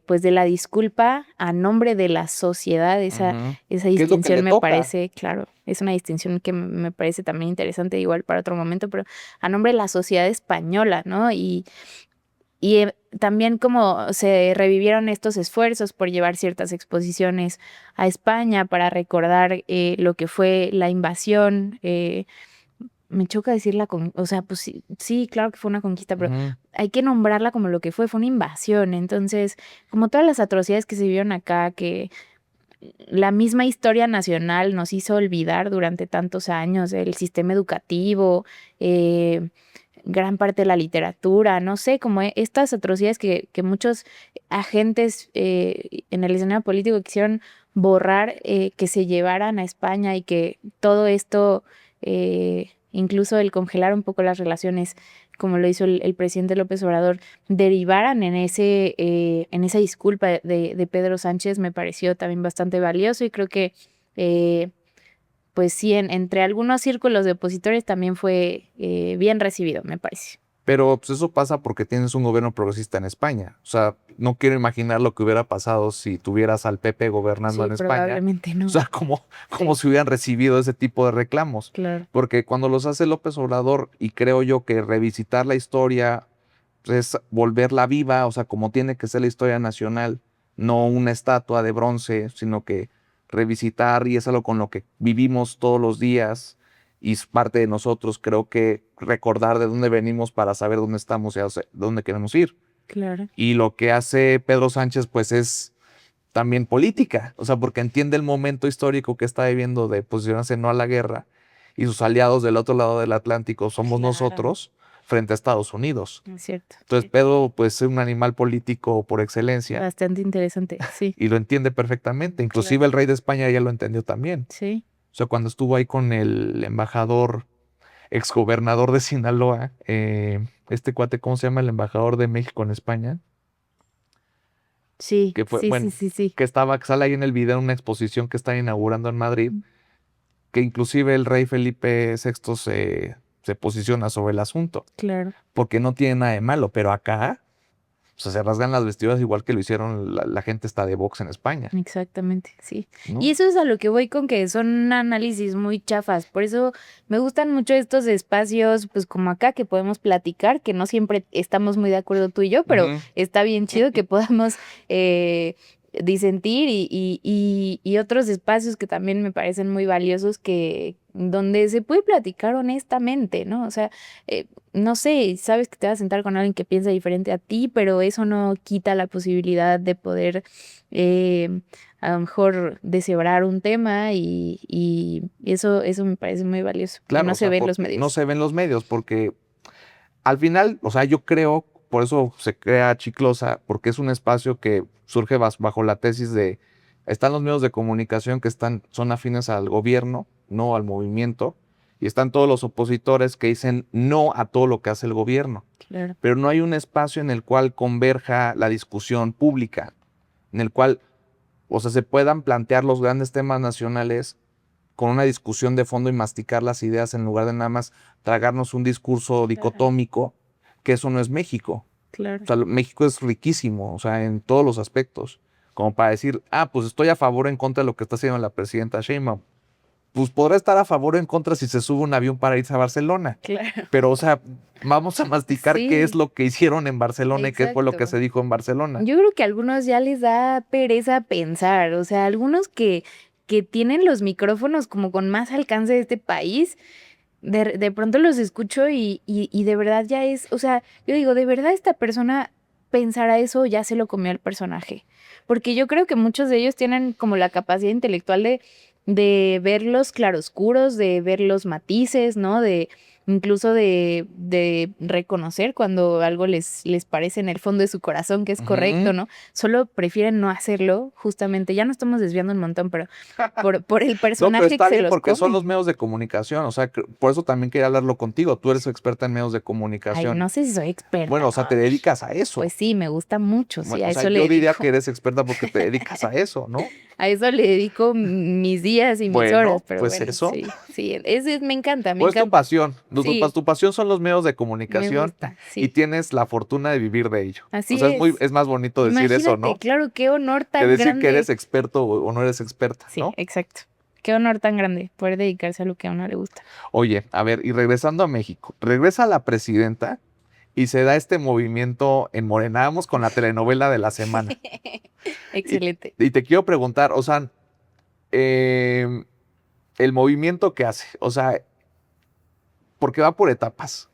pues de la disculpa a nombre de la sociedad, esa Ujú. esa ¿Qué es lo que distinción le me toca? parece, claro, es una distinción que me parece también interesante, igual para otro momento, pero a nombre de la sociedad española, ¿no? Y también como se revivieron estos esfuerzos por llevar ciertas exposiciones a España para recordar lo que fue la invasión. Me choca decir o sea, pues sí, sí, claro que fue una conquista, pero Ujú. hay que nombrarla como lo que fue una invasión. Entonces, como todas las atrocidades que se vivieron acá, que la misma historia nacional nos hizo olvidar durante tantos años, el sistema educativo, eh, gran parte de la literatura, no sé, como estas atrocidades que muchos agentes en el escenario político quisieron borrar, que se llevaran a España y que todo esto, incluso el congelar un poco las relaciones, como lo hizo el presidente López Obrador, derivaran en esa disculpa de Pedro Sánchez, me pareció también bastante valioso y creo que eh, pues sí, entre algunos círculos de opositores también fue bien recibido, me parece. Pero pues eso pasa porque tienes un gobierno progresista en España. O sea, no quiero imaginar lo que hubiera pasado si tuvieras al PP gobernando Sí, en España. probablemente O no. sea, como si hubieran recibido ese tipo de reclamos. Claro. Porque cuando los hace López Obrador, y creo yo que revisitar la historia pues, es volverla viva, o sea, como tiene que ser la historia nacional, no una estatua de bronce, sino que revisitar y es algo con lo que vivimos todos los días y es parte de nosotros. Creo que recordar de dónde venimos para saber dónde estamos y hacia dónde queremos ir. Claro. Y lo que hace Pedro Sánchez, pues es también política, o sea, porque entiende el momento histórico que está viviendo de posicionarse no a la guerra y sus aliados del otro lado del Atlántico somos Claro. nosotros frente a Estados Unidos. Es cierto. Entonces Sí. Pedro, pues es un animal político por excelencia Bastante interesante, sí. y lo entiende perfectamente. Inclusive Claro. el rey de España ya lo entendió también. Sí. O sea, cuando estuvo ahí con el embajador, exgobernador de Sinaloa, este cuate, ¿cómo se llama? El embajador de México en España, Sí, que fue, sí, bueno, sí, sí, sí. que sale ahí en el video en una exposición que están inaugurando en Madrid, que inclusive el rey Felipe VI se posiciona sobre el asunto, Claro. porque no tiene nada de malo, pero acá, o o sea, se rasgan las vestiduras igual que lo hicieron la gente esta de Vox en España, Exactamente, sí. ¿no? Y eso es a lo que voy con que son análisis muy chafas. Por eso me gustan mucho estos espacios, pues como acá, que podemos platicar, que no siempre estamos muy de acuerdo tú y yo, pero Ujú. está bien chido que podamos disentir y otros espacios que también me parecen muy valiosos que donde se puede platicar honestamente, ¿no? O sea, no sé, sabes que te vas a sentar con alguien que piensa diferente a ti, pero eso no quita la posibilidad de poder a lo mejor deshebrar un tema y eso me parece muy valioso, que Claro, no o se sea, ve en los porque no medios. se ven los medios, porque al final, o sea, yo creo, por eso se crea Chiclosa, porque es un espacio que surge bajo la tesis de, están los medios de comunicación que son afines al gobierno, no al movimiento, y están todos los opositores que dicen no a todo lo que hace el gobierno, Claro. pero no hay un espacio en el cual converja la discusión pública, en el cual, o sea, se puedan plantear los grandes temas nacionales con una discusión de fondo y masticar las ideas en lugar de nada más tragarnos un discurso dicotómico, que eso no es México. Claro. O sea, México es riquísimo, o sea, en todos los aspectos, como para decir, pues estoy a favor o en contra de lo que está haciendo la presidenta Sheinbaum. Pues podrá estar a favor o en contra si se sube un avión para irse a Barcelona, Claro. pero, o sea, vamos a masticar qué es Sí. lo que hicieron en Barcelona y qué fue lo que Exacto. se dijo en Barcelona. Yo creo que a algunos ya les da pereza pensar, o sea, algunos que tienen los micrófonos como con más alcance de este país, de pronto los escucho y de verdad ya es, o sea, yo digo, de verdad esta persona pensará eso o ya se lo comió el personaje, porque yo creo que muchos de ellos tienen como la capacidad intelectual de ver los claroscuros, de ver los matices, ¿no? De incluso de reconocer cuando algo les parece en el fondo de su corazón que es correcto, Ujú. ¿no? Solo prefieren no hacerlo, justamente, ya no estamos desviando un montón, pero por el No, pero personaje que está se bien los porque son come. los medios de comunicación, o sea, por eso también quería hablarlo contigo. Tú eres experta en medios de Ay, comunicación. no sé si soy experta, Bueno, o sea, te ¿no? dedicas a eso. Pues sí, me gusta mucho, sí, Bueno, a o sea, eso le yo diría dedico, que eres experta porque te dedicas a eso, ¿no? a eso le dedico mis días y mis horas, Bueno, pero pues bueno, eso. sí, me encanta, me Pues tu encanta. pasión. Sí, Tu pasión son los medios de me comunicación gusta, y sí, tienes la fortuna de vivir de ello. O así sea, es. es más bonito decir eso, Imagínate, ¿no? claro, qué honor Que tan decir que eres grande. experto o no eres experta, Sí, ¿no? exacto. Qué honor tan grande poder dedicarse a lo que a uno le gusta. Oye, a ver, y regresando a México, regresa la presidenta y se da este movimiento en Morena. Vamos con la telenovela de la semana. Y, Excelente. y te quiero preguntar, o sea, em, el movimiento que hace, o sea, porque va por etapas.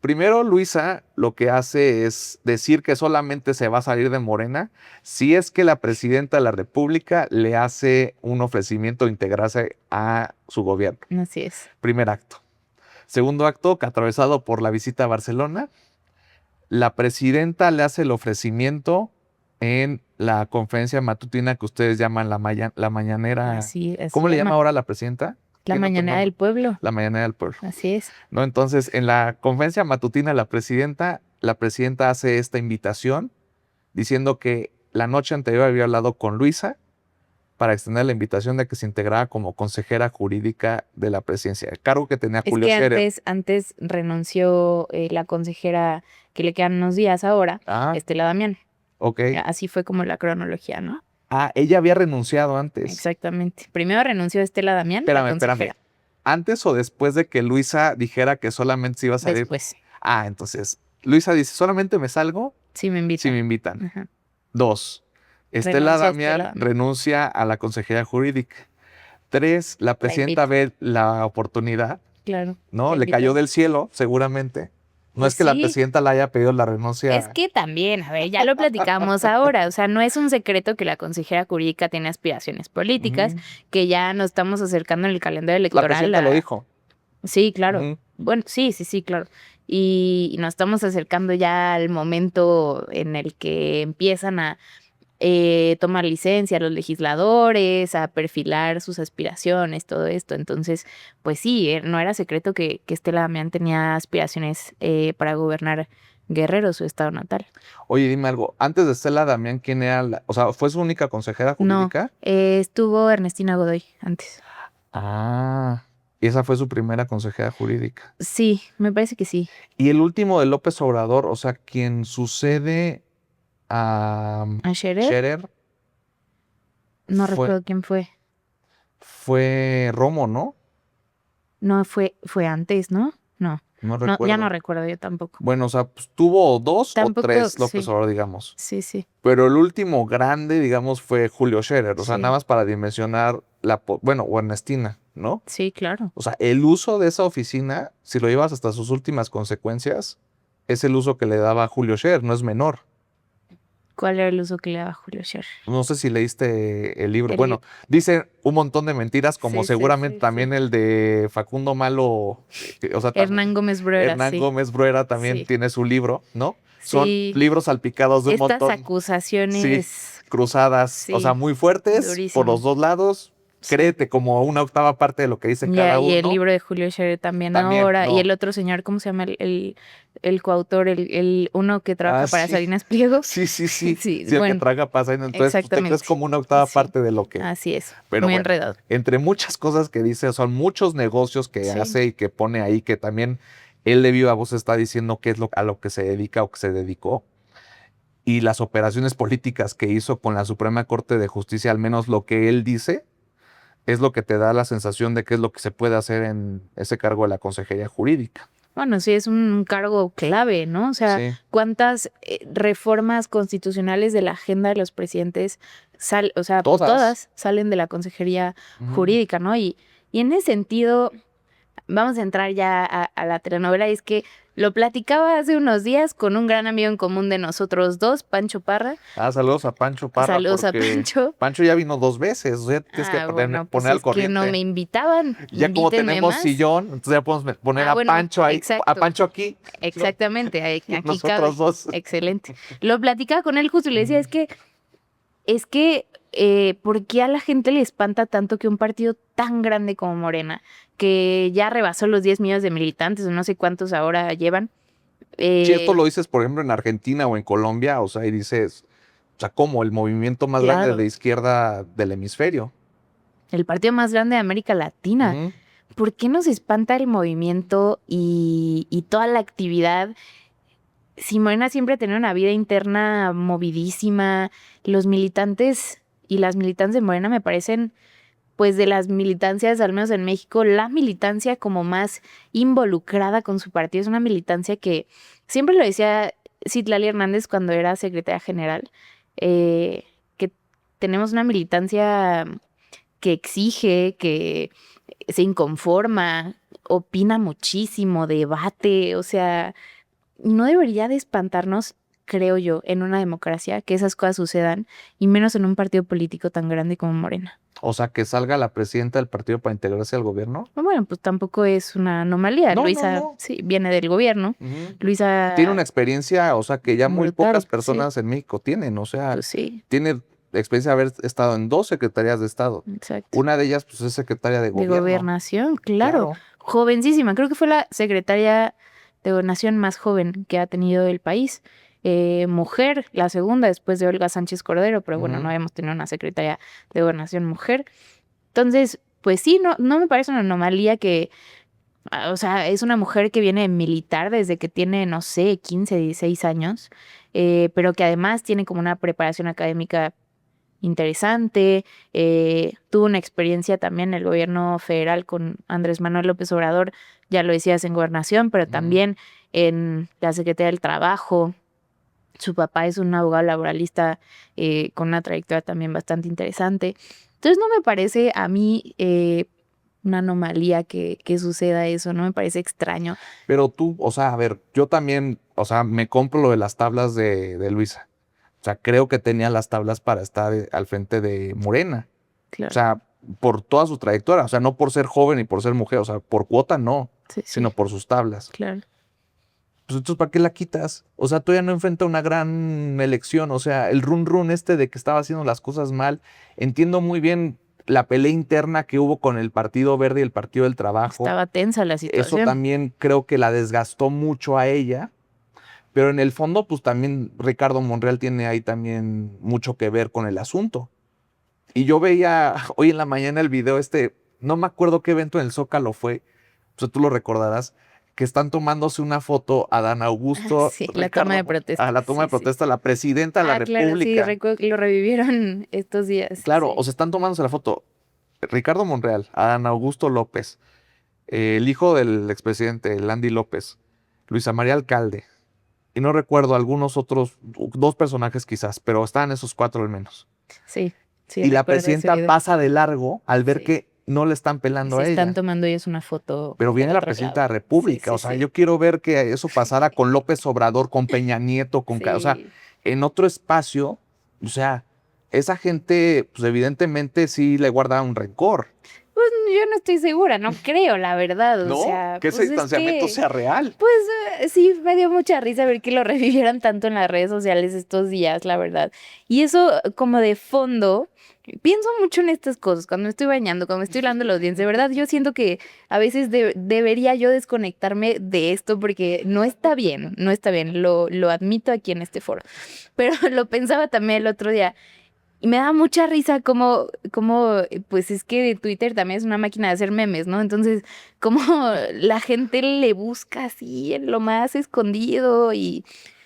Primero, Luisa lo que hace es decir que solamente se va a salir de Morena si es que la presidenta de la República le hace un ofrecimiento de integrarse a su gobierno. Así es. Primer acto. Segundo acto, que atravesado por la visita a Barcelona, la presidenta le hace el ofrecimiento en la conferencia matutina que ustedes llaman la mañanera. Así ¿Cómo le llama llama. ahora la presidenta? La ¿Tiene otro mañanera del nombre? pueblo. La mañanera del pueblo. Así es. ¿No? Entonces, en la conferencia matutina, la presidenta hace esta invitación diciendo que la noche anterior había hablado con Luisa para extender la invitación de que se integrara como consejera jurídica de la presidencia, el cargo que tenía Es Julio que Scherer. antes renunció la consejera que le quedan unos días ahora, Ah, Estela Damián. ok. Así fue como la cronología, ¿no? Ella había renunciado antes. Exactamente. Primero renunció Estela Damián, la Espérame. consejera. ¿Antes o después de que Luisa dijera que solamente se iba a salir? Después, Entonces, Luisa dice, solamente me salgo sí me si invitan. me invitan. Ajá. 2. Estela Renuncia Damián Estela Damián. renuncia a la consejería jurídica. 3. La presidenta ve la oportunidad, Claro. ¿no? la Le cayó invitan. del cielo, seguramente. No Pues es que la sí. presidenta le haya pedido la renuncia. Es que también, a ver, ya lo platicamos ahora, o sea, no es un secreto que la consejera jurídica tiene aspiraciones políticas, Ujú. que ya nos estamos acercando en el calendario La electoral. presidenta lo dijo. Sí, claro. Ujú. Bueno, sí, claro. Y nos estamos acercando ya al momento en el que empiezan a tomar licencia los legisladores, a perfilar sus aspiraciones, todo esto. Entonces, pues sí, no era secreto que Estela Damián tenía aspiraciones para gobernar Guerrero, su estado natal. Oye, dime algo. Antes de Estela Damián, ¿quién era o sea, fue su única consejera No, jurídica? estuvo Ernestina Godoy antes. Y esa fue su primera consejera jurídica. Sí, me parece que sí. Y el último de López Obrador, o sea, quien sucede a ¿A Scherer? Scherer, No fue, recuerdo quién fue. fue Romo, ¿no? No, fue antes, ¿no? No, No no, ya no recuerdo. recuerdo yo tampoco. Bueno, o sea, pues, tuvo 2 o Tampoco, 3 López sí, Obrador, digamos. sí, Pero el último grande, digamos, fue Julio Scherer. O sea, nada sí, más para dimensionar bueno, o Ernestina, ¿no? sí, claro. O sea, el uso de esa oficina, si lo llevas hasta sus últimas consecuencias, es el uso que le daba a Julio Scherer, no es menor. ¿Cuál era el uso que le daba Julio Scherer? No sé si leíste el libro. El Bueno, libro. dice un montón de mentiras, como Sí, sí, seguramente sí, también sí. el de Facundo Malo, o sea, también Hernán Gómez Bruera, Hernán sí, Gómez Bruera también sí, tiene su libro, ¿no? Son sí. libros salpicados de un Estas montón, sí, acusaciones, cruzadas, o sea, sí, muy fuertes por los durísimo. dos lados. Sí. Créete como una octava parte de lo que dice Ya, cada y el uno. libro de Julio Scherer también También, ahora. Y no. el otro señor, ¿cómo se llama? El coautor, el uno que trabaja Ah, para sí. Salinas Pliego. Sí, Sí, sí, el que bueno, traga pasa. Entonces, pues, te crees exactamente. como una octava Sí, parte de lo que. así es. Pero Muy bueno, enredado. entre muchas cosas que dice, son muchos negocios que Sí, hace y que pone ahí, que también él de viva voz está diciendo qué es a lo que se dedica o que se dedicó. Y las operaciones políticas que hizo con la Suprema Corte de Justicia, al menos lo que él dice, es lo que te da la sensación de qué es lo que se puede hacer en ese cargo de la Consejería Jurídica. bueno, sí, es un cargo clave, ¿no? O sea, Sí. ¿cuántas reformas constitucionales de la agenda de los presidentes o sea, pues Todas. todas salen de la Consejería Ujú. Jurídica, ¿no? Y en ese sentido, vamos a entrar ya a la telenovela, y es que lo platicaba hace unos días con un gran amigo en común de nosotros dos, Pancho Parra. Saludos a Pancho Parra, Saludos a porque Pancho. Pancho ya vino 2 veces, o sea, tienes que Bueno, pues poner al es que no corriente. me invitaban. Ya como Invítenme tenemos más. sillón, entonces ya podemos poner a Bueno, Pancho ahí, a exacto. Pancho aquí, ¿no? Exactamente, aquí cabe. Nosotros dos. Excelente. Lo platicaba con él justo y le decía, ¿por qué a la gente le espanta tanto que un partido tan grande como Morena, que ya rebasó los 10 millones de militantes, o no sé cuántos ahora llevan? Si esto eh, lo dices, por ejemplo, en Argentina o en Colombia, o sea, y dices, o sea, como el movimiento más grande claro, de izquierda del hemisferio. el partido más grande de América Latina. Ujú. ¿Por qué nos espanta el movimiento y toda la actividad? Si Morena siempre ha tenido una vida interna movidísima, los militantes y las militantes de Morena me parecen, pues de las militancias, al menos en México, la militancia como más involucrada con su partido. Es una militancia que siempre lo decía Citlali Hernández cuando era secretaria general, que tenemos una militancia que exige, que se inconforma, opina muchísimo, debate, o sea, no debería de espantarnos, creo yo, en una democracia que esas cosas sucedan, y menos en un partido político tan grande como Morena. O sea, que salga la presidenta del partido para integrarse al gobierno. Bueno, pues tampoco es una anomalía. No, Luisa, no. sí, viene del gobierno. Ujú. Luisa, Tiene una experiencia, o sea, que ya muy brutal, pocas sí. personas en México tienen, o sea, Pues sí, tiene experiencia de haber estado en 2 secretarías de Estado. exacto. Una de ellas, pues, es secretaria de De gobierno. gobernación, claro. Claro. Jovencísima. Creo que fue la secretaria de gobernación más joven que ha tenido el país. Mujer, la segunda después de Olga Sánchez Cordero, pero bueno, Ujú. no habíamos tenido una secretaria de gobernación mujer. Entonces, pues sí, no me parece una anomalía que, o sea, es una mujer que viene militar desde que tiene, no sé, 15, 16 años, pero que además tiene como una preparación académica interesante. Tuvo una experiencia también en el gobierno federal con Andrés Manuel López Obrador, ya lo decías, en gobernación, pero Ujú. también en la Secretaría del Trabajo. Su papá es un abogado laboralista con una trayectoria también bastante interesante. Entonces no me parece a mí una anomalía que suceda eso, no me parece extraño. Pero tú, o sea, a ver, yo también, o sea, me compro lo de las tablas de Luisa. O sea, creo que tenía las tablas para estar al frente de Morena. Claro, O sea, por toda su trayectoria. O sea, no por ser joven y por ser mujer. O sea, por cuota no, sí, sino por sus tablas. claro. Pues entonces, ¿para qué la quitas? O sea, todavía no enfrenta una gran elección. O sea, el run de que estaba haciendo las cosas mal. Entiendo muy bien la pelea interna que hubo con el Partido Verde y el Partido del Trabajo. Estaba tensa la Eso situación. también creo que la desgastó mucho a ella. Pero en el fondo, pues también Ricardo Monreal tiene ahí también mucho que ver con el asunto. Y yo veía hoy en la mañana el video no me acuerdo qué evento en el Zócalo fue, o sea, tú lo recordarás, que están tomándose una foto a Dan Augusto. Sí, la toma de protesta. A la toma de Sí, sí. protesta, la presidenta de la Claro, sí, República. lo revivieron estos días. Claro, Sí. o sea, están tomándose la foto. Ricardo Monreal, Adán Augusto López, el hijo del expresidente, Landy López, Luisa María Alcalde, y no recuerdo algunos otros, 2 personajes quizás, pero estaban esos 4 al menos. Sí, sí, Y la recuerdo ese presidenta video. pasa de largo al ver Sí. que no le están Y pelando se a están ella. tomando ellos una foto Pero viene por la otro presidenta de la lado. República. Sí, O sea, sí, yo quiero ver que eso pasara con López Obrador, con Peña Nieto, con... O sea, sí. en otro espacio, o sea, esa gente, pues evidentemente sí le guarda un rencor, Pues yo no estoy segura, no creo, la verdad. O ¿no? sea, Que ese pues es distanciamiento que, sea real. pues sí, me dio mucha risa ver que lo revivieran tanto en las redes sociales estos días, la verdad. Y eso como de fondo, pienso mucho en estas cosas, cuando me estoy bañando, cuando me estoy lavando los dientes, de verdad, yo siento que a veces debería yo desconectarme de esto porque no está bien, no está bien, lo admito aquí en este foro. Pero lo pensaba también el otro día. Y me da mucha risa pues es que Twitter también es una máquina de hacer memes, ¿no? Entonces, como la gente le busca así en lo más escondido y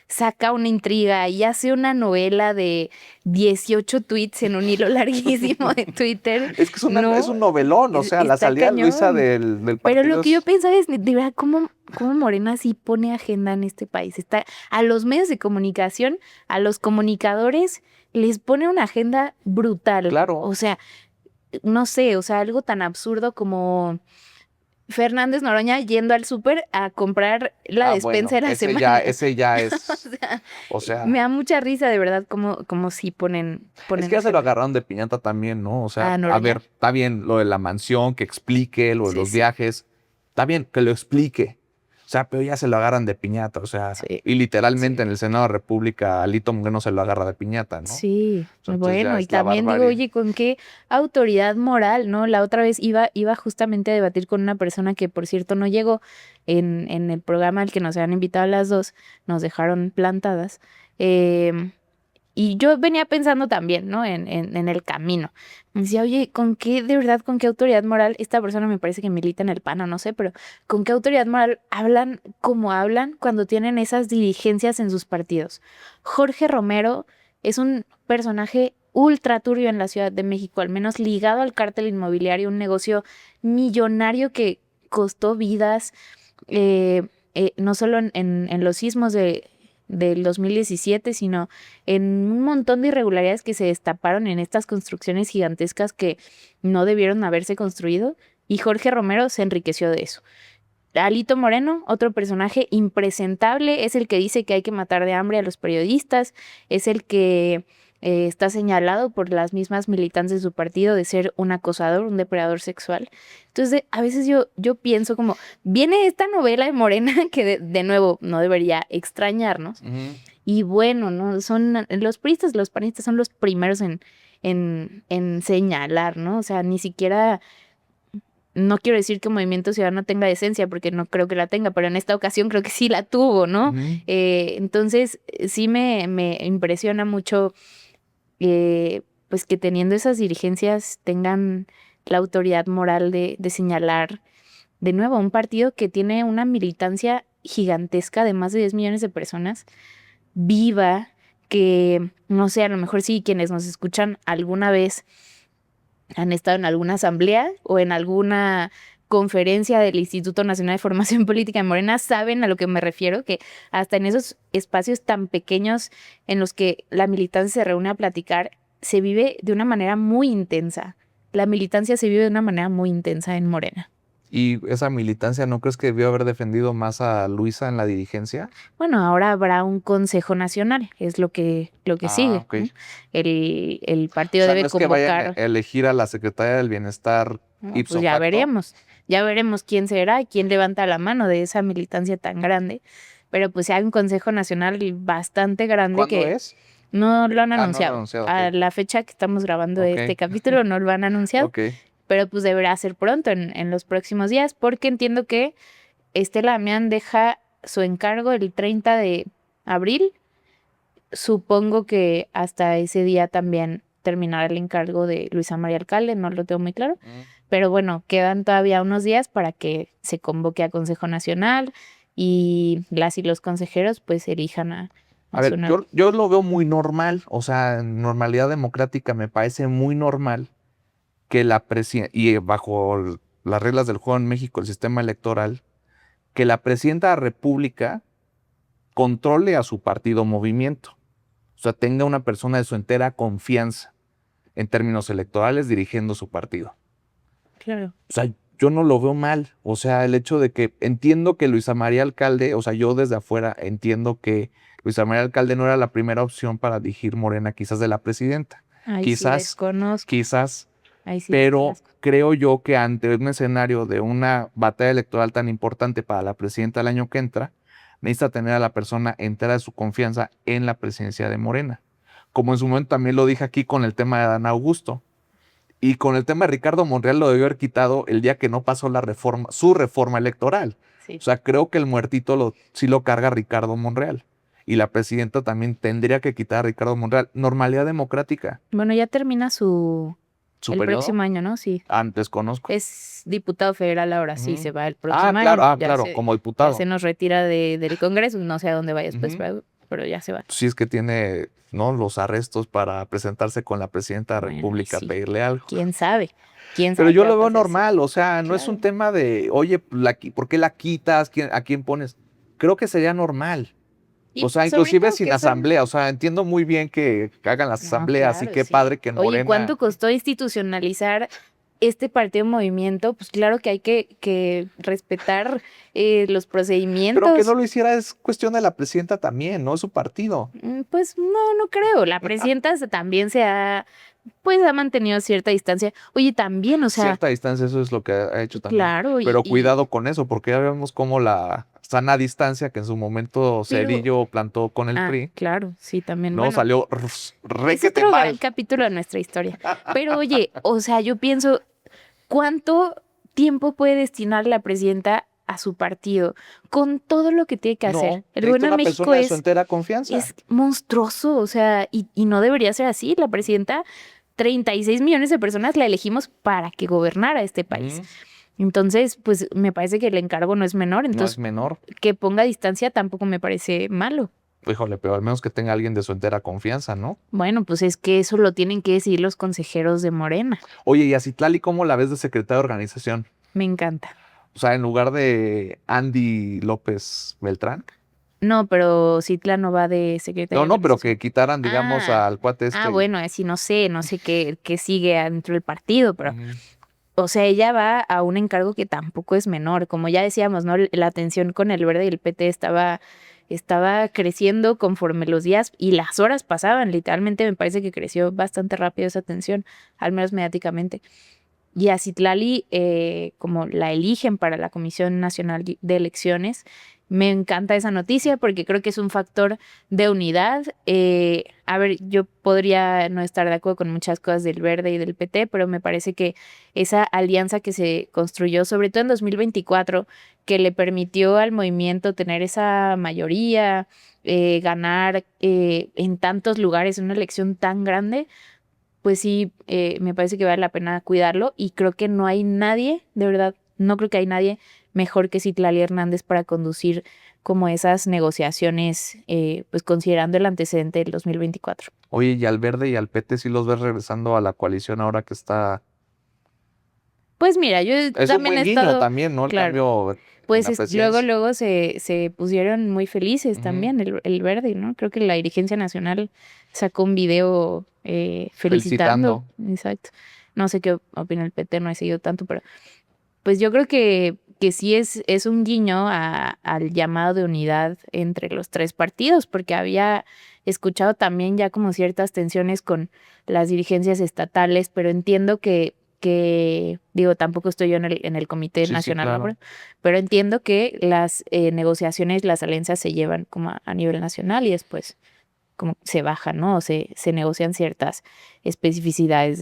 saca una intriga y hace una novela de 18 tweets en un hilo larguísimo de Twitter. Es que es No, un novelón, o sea, la está salida de Luisa cañón. del Pero partido lo que yo es- pensaba es, de verdad, ¿cómo Morena sí pone agenda en este país? Está a los medios de comunicación, a los comunicadores, les pone una agenda brutal. Claro. O sea, no sé, o sea, algo tan absurdo como Fernández Noroña yendo al súper a comprar la despensa de la semana. ese ya es, O sea, o sea, me da mucha risa, de verdad, como sí ponen es que ya se lo agenda. agarraron de piñata también, ¿no? O sea, ¿A a Noroña? ver, está bien lo de la mansión, que explique, lo de Sí, los sí. viajes, está bien que lo explique. O sea, pero ya se lo agarran de piñata, o sea, Sí, y literalmente sí. en el Senado de la República, Alito Moreno se lo agarra de piñata, ¿no? Sí, Entonces ya bueno, y es la también digo, barbarie. oye, ¿con qué autoridad moral, no? La otra vez iba justamente a debatir con una persona que, por cierto, no llegó en el programa al que nos habían invitado a las 2, nos dejaron plantadas. Y yo venía pensando también, ¿no? En el camino. Me decía, oye, de verdad, con qué autoridad moral, esta persona me parece que milita en el PAN o no sé, pero ¿con qué autoridad moral hablan como hablan cuando tienen esas dirigencias en sus partidos? Jorge Romero es un personaje ultra turbio en la Ciudad de México, al menos ligado al cártel inmobiliario, un negocio millonario que costó vidas, no solo en los sismos del 2017, sino en un montón de irregularidades que se destaparon en estas construcciones gigantescas que no debieron haberse construido, y Jorge Romero se enriqueció de eso. Alito Moreno, otro personaje impresentable, es el que dice que hay que matar de hambre a los periodistas, es el que está señalado por las mismas militantes de su partido de ser un acosador, un depredador sexual. Entonces, a veces yo pienso como, viene esta novela de Morena que de nuevo no debería extrañarnos. Ujú. Y bueno, ¿no? Son los priistas, los panistas son los primeros en señalar, ¿no? O sea, ni siquiera, no quiero decir que Movimiento Ciudadano tenga decencia, porque no creo que la tenga, pero en esta ocasión creo que sí la tuvo, ¿no? Ujú. Entonces, sí me impresiona mucho, pues que teniendo esas dirigencias tengan la autoridad moral de señalar de nuevo un partido que tiene una militancia gigantesca de más de 10 millones de personas, viva, que no sé, a lo mejor sí quienes nos escuchan alguna vez han estado en alguna asamblea o en alguna conferencia del Instituto Nacional de Formación Política de Morena, saben a lo que me refiero, que hasta en esos espacios tan pequeños en los que la militancia se reúne a platicar, se vive de una manera muy intensa. La militancia se vive de una manera muy intensa en Morena. ¿Y esa militancia no crees que debió haber defendido más a Luisa en la dirigencia? Bueno, ahora habrá un Consejo Nacional, es lo que sigue, Ok. ¿no? El O partido sea, debe no es que vayan convocar. a elegir a la secretaria del Bienestar No, ipso pues facto. ya veremos quién será, quién levanta la mano de esa militancia tan grande, pero pues hay un Consejo Nacional bastante grande ¿Cuándo que es? no lo han No lo han anunciado. anunciado, A ok. la fecha que estamos grabando Ok. este capítulo no lo han anunciado, Ok. pero pues deberá ser pronto en los próximos días, porque entiendo que Estela Damián deja su encargo el 30 de abril. Supongo que hasta ese día también terminará el encargo de Luisa María Alcalde, no lo tengo muy claro, Pero bueno, quedan todavía unos días para que se convoque a Consejo Nacional y las y los consejeros pues elijan a A su ver, nuevo. yo lo veo muy normal, o sea, en normalidad democrática me parece muy normal que la presidenta, y bajo las reglas del juego en México, el sistema electoral, que la presidenta de la República controle a su partido o movimiento. O sea, tenga una persona de su entera confianza en términos electorales dirigiendo su partido. Claro. O sea, yo no lo veo mal. O sea, el hecho de que entiendo que Luisa María Alcalde, o sea, yo desde afuera entiendo que Luisa María Alcalde no era la primera opción para dirigir Morena, quizás de la presidenta. Ahí sí Quizás, desconozco. quizás, Ahí sí pero desconozco. creo yo que ante un escenario de una batalla electoral tan importante para la presidenta el año que entra, necesita tener a la persona entera de su confianza en la presidencia de Morena. Como en su momento también lo dije aquí con el tema de Adán Augusto. Y con el tema de Ricardo Monreal lo debió haber quitado el día que no pasó la reforma, su reforma electoral. Sí. O sea, creo que el muertito sí lo carga Ricardo Monreal. Y la presidenta también tendría que quitar a Ricardo Monreal. Normalidad democrática. Bueno, ya termina ¿Su el periodo? próximo año, ¿no? Sí. Antes conozco. Es diputado federal ahora, sí, Ujú. se va el próximo Claro, año. Ya claro, se- como Ya diputado. se nos retira del Congreso, no sé a dónde vaya después, Ujú. pero ya se va. Si es que tiene, ¿no?, los arrestos para presentarse con la presidenta de la Bueno, República a sí. pedirle algo. ¿Quién sabe? ¿Quién Pero sabe yo qué va lo a veo pasar? Sí. normal, o sea, no es un Claro. tema de, oye, ¿por qué la quitas? ¿A quién pones? Creo que sería normal. Y O sea, sobre inclusive todo sin que son... asamblea. O sea, entiendo muy bien que hagan las No, asambleas y claro, qué sí. padre que en Oye, Morena. ¿cuánto costó institucionalizar este partido movimiento? Pues claro que hay que respetar los Pero que procedimientos. no lo hiciera es cuestión de la presidenta también, no es su partido. Pues no creo. La presidenta también pues ha mantenido cierta distancia. Oye, también, o sea, Cierta distancia, eso es lo que ha hecho también. claro, Pero cuidado con eso, porque ya vemos cómo la sana distancia que en su momento Pero- Cedillo plantó con el Ah, PRI, claro, sí, también. no Bueno, salió es requete otro gran mal. capítulo de nuestra historia. Pero oye, o sea, yo pienso, ¿cuánto tiempo puede destinar la presidenta a su partido con todo lo que tiene que hacer? No, El necesita gobierno de una México persona de su entera confianza. es monstruoso, o sea, y no debería ser así. La presidenta, 36 millones de personas la elegimos para que gobernara este país. Ujú. Entonces, pues me parece que el encargo no es menor. No es Entonces, menor. que ponga distancia tampoco me parece malo. Híjole, pero al menos que tenga alguien de su entera confianza, ¿no? Bueno, pues es que eso lo tienen que decidir los consejeros de Morena. Oye, y a Citlali, ¿cómo la ves de secretaria de organización? Me encanta. O sea, en lugar de Andy López Beltrán. No, pero Citla no va de secretaria. No, de pero organización. que quitaran, digamos, Ah, al cuate este. bueno, así no sé qué sigue dentro del partido, pero, Ujú. o sea, ella va a un encargo que tampoco es menor. Como ya decíamos, ¿no? La tensión con el Verde y el PT estaba creciendo conforme los días y las horas pasaban. Literalmente me parece que creció bastante rápido esa tensión, al menos mediáticamente. Y a Citlali, como la eligen para la Comisión Nacional de Elecciones, me encanta esa noticia porque creo que es un factor de unidad. A ver, yo podría no estar de acuerdo con muchas cosas del Verde y del PT, pero me parece que esa alianza que se construyó, sobre todo en 2024, que le permitió al movimiento tener esa mayoría, ganar en tantos lugares en una elección tan grande, pues sí, me parece que vale la pena cuidarlo y creo que no hay nadie, de verdad, no creo que hay nadie mejor que Citlali Hernández para conducir como esas negociaciones, pues considerando el antecedente del 2024. Oye, y al Verde y al PT sí los ves regresando a la coalición ahora que está. Pues mira, yo Es un también buen he guiño estado, también, ¿no? El claro, cambio en pues la presidencia. luego se pusieron muy felices Ujú. también el Verde, ¿no? Creo que la dirigencia nacional sacó un video felicitando. Exacto. No sé qué opina el PT, no he seguido tanto, pero pues yo creo que sí es un guiño al llamado de unidad entre los tres partidos, porque había escuchado también ya como ciertas tensiones con las dirigencias estatales, pero entiendo que digo, tampoco estoy yo en el Comité Sí, Nacional, ¿no? claro. Pero entiendo que las negociaciones, las alianzas se llevan como a nivel nacional y después como se bajan, ¿no? O se negocian ciertas especificidades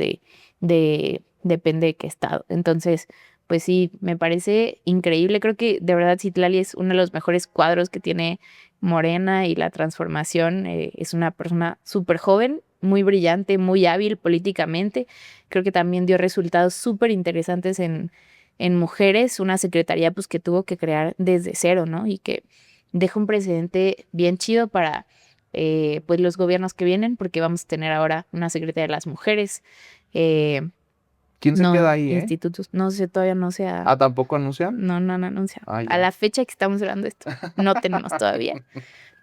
depende de qué estado. Entonces, pues sí, me parece increíble. Creo que de verdad Citlali es uno de los mejores cuadros que tiene Morena y la transformación. Es una persona súper joven muy brillante, muy hábil políticamente. Creo que también dio resultados súper interesantes en mujeres, una secretaría pues que tuvo que crear desde cero, ¿no? Y que deja un precedente bien chido para pues los gobiernos que vienen, porque vamos a tener ahora una secretaria de las mujeres. ¿Quién se No, queda ahí, institutos, no sé, todavía no se ha... Ah, ¿tampoco anuncian? No, no han anunciado. Ah, A ya. la fecha que estamos hablando de esto, no tenemos todavía.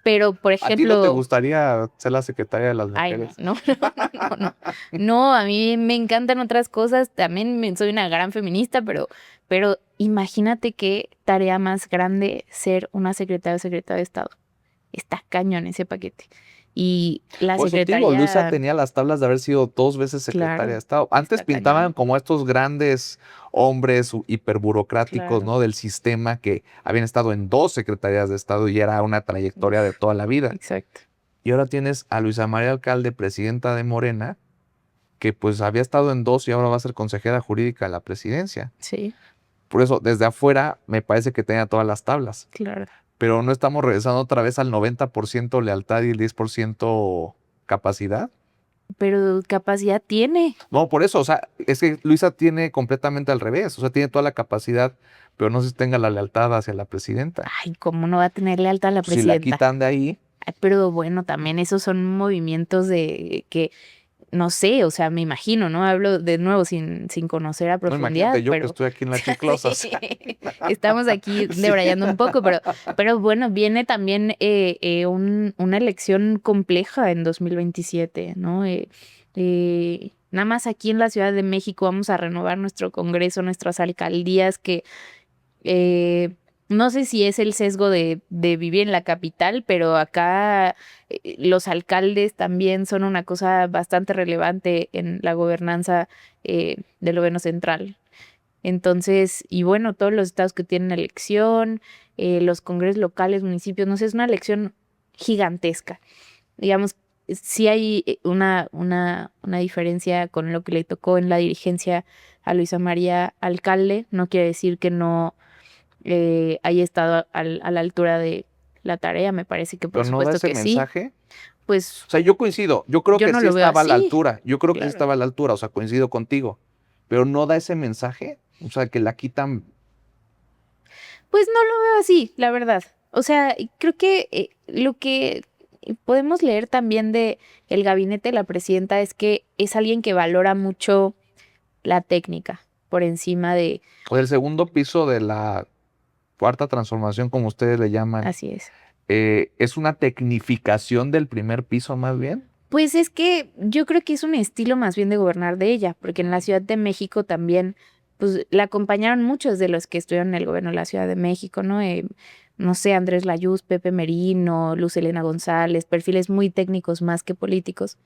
Pero, por ¿A ti no te ejemplo, gustaría ser la secretaria de las ay, mujeres? no, no. No, a mí me encantan otras cosas. También soy una gran feminista, pero imagínate qué tarea más grande ser una secretaria o secretario de Estado. Está cañón ese paquete. Y la Por eso te digo, Luisa secretaría, tenía las tablas de haber sido 2 veces secretaria claro, de Estado. Antes está pintaban cañón. como estos grandes hombres hiperburocráticos, Claro, ¿no? Del sistema que habían estado en 2 secretarías de Estado y era una trayectoria de toda la vida. exacto. Y ahora tienes a Luisa María Alcalde, presidenta de Morena, que pues había estado en 2 y ahora va a ser consejera jurídica de la presidencia. Sí, Por eso, desde afuera, me parece que tenía todas las tablas. claro. Pero no estamos regresando otra vez al 90% lealtad y el 10% capacidad. Pero capacidad tiene. No, por eso, o sea, es que Luisa tiene completamente al revés, o sea, tiene toda la capacidad, pero no sé si tenga la lealtad hacia la presidenta. Ay, ¿cómo no va a tener lealtad a la Si la presidenta? quitan de ahí, Ay, pero bueno, también esos son movimientos de que, no sé, o sea, me imagino, ¿no? Hablo de nuevo sin conocer a no, profundidad, imagínate yo que pero estoy aquí en la chiclosa. O sea, estamos aquí Sí. debrayando un poco, pero bueno, viene también una elección compleja en 2027, ¿no? Nada más aquí en la Ciudad de México vamos a renovar nuestro Congreso, nuestras alcaldías, que eh, no sé si es el sesgo de vivir en la capital, pero acá los alcaldes también son una cosa bastante relevante en la gobernanza del gobierno central. Entonces, y bueno, todos los estados que tienen elección, los congresos locales, municipios, no sé, es una elección gigantesca. Digamos, sí hay una diferencia con lo que le tocó en la dirigencia a Luisa María Alcalde. No quiere decir que no haya estado a la altura de la tarea, me parece que por pero no da supuesto ese que sí. mensaje. Pues O sea, yo coincido, yo creo yo que no sí lo veo estaba a la así, altura, yo creo que sí claro. estaba a la altura, o sea, coincido contigo, pero no da ese mensaje, o sea, que la quitan. Pues no lo veo así, la verdad. O sea, creo que lo que podemos leer también de el gabinete de la presidenta es que es alguien que valora mucho la técnica por encima de, O el segundo piso de la cuarta transformación, como ustedes le llaman, así es. es una tecnificación del primer piso más bien. Pues es que yo creo que es un estilo más bien de gobernar de ella, porque en la Ciudad de México también, pues la acompañaron muchos de los que estuvieron en el gobierno de la Ciudad de México, ¿no? No sé, Andrés Layuz, Pepe Merino, Luz Helena González, perfiles muy técnicos más que políticos.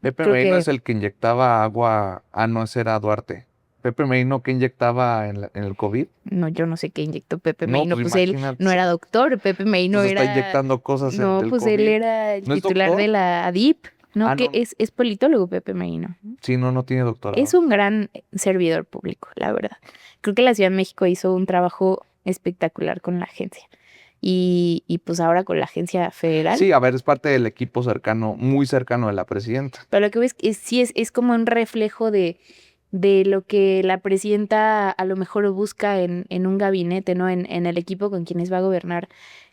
Pepe Creo Merino que es el que inyectaba agua, no, ese era Duarte. Pepe Merino que inyectaba en el COVID. no, yo no sé qué inyectó Pepe No, Merino, pues pues él imagínate, no era doctor, Pepe Merino pues está era, inyectando cosas no, del pues COVID. él era el ¿No es titular de doctor? la ADIP, ¿no? Ah, Que no. es politólogo Pepe Merino. Sí, no tiene doctorado. Es un gran servidor público, la verdad. Creo que la Ciudad de México hizo un trabajo espectacular con la agencia. Y pues ahora con la agencia federal. Sí, a ver, es parte del equipo cercano, muy cercano de la presidenta. Pero lo que ves es sí es como un reflejo de lo que la presidenta a lo mejor busca en un gabinete, ¿no? En el equipo con quienes va a gobernar,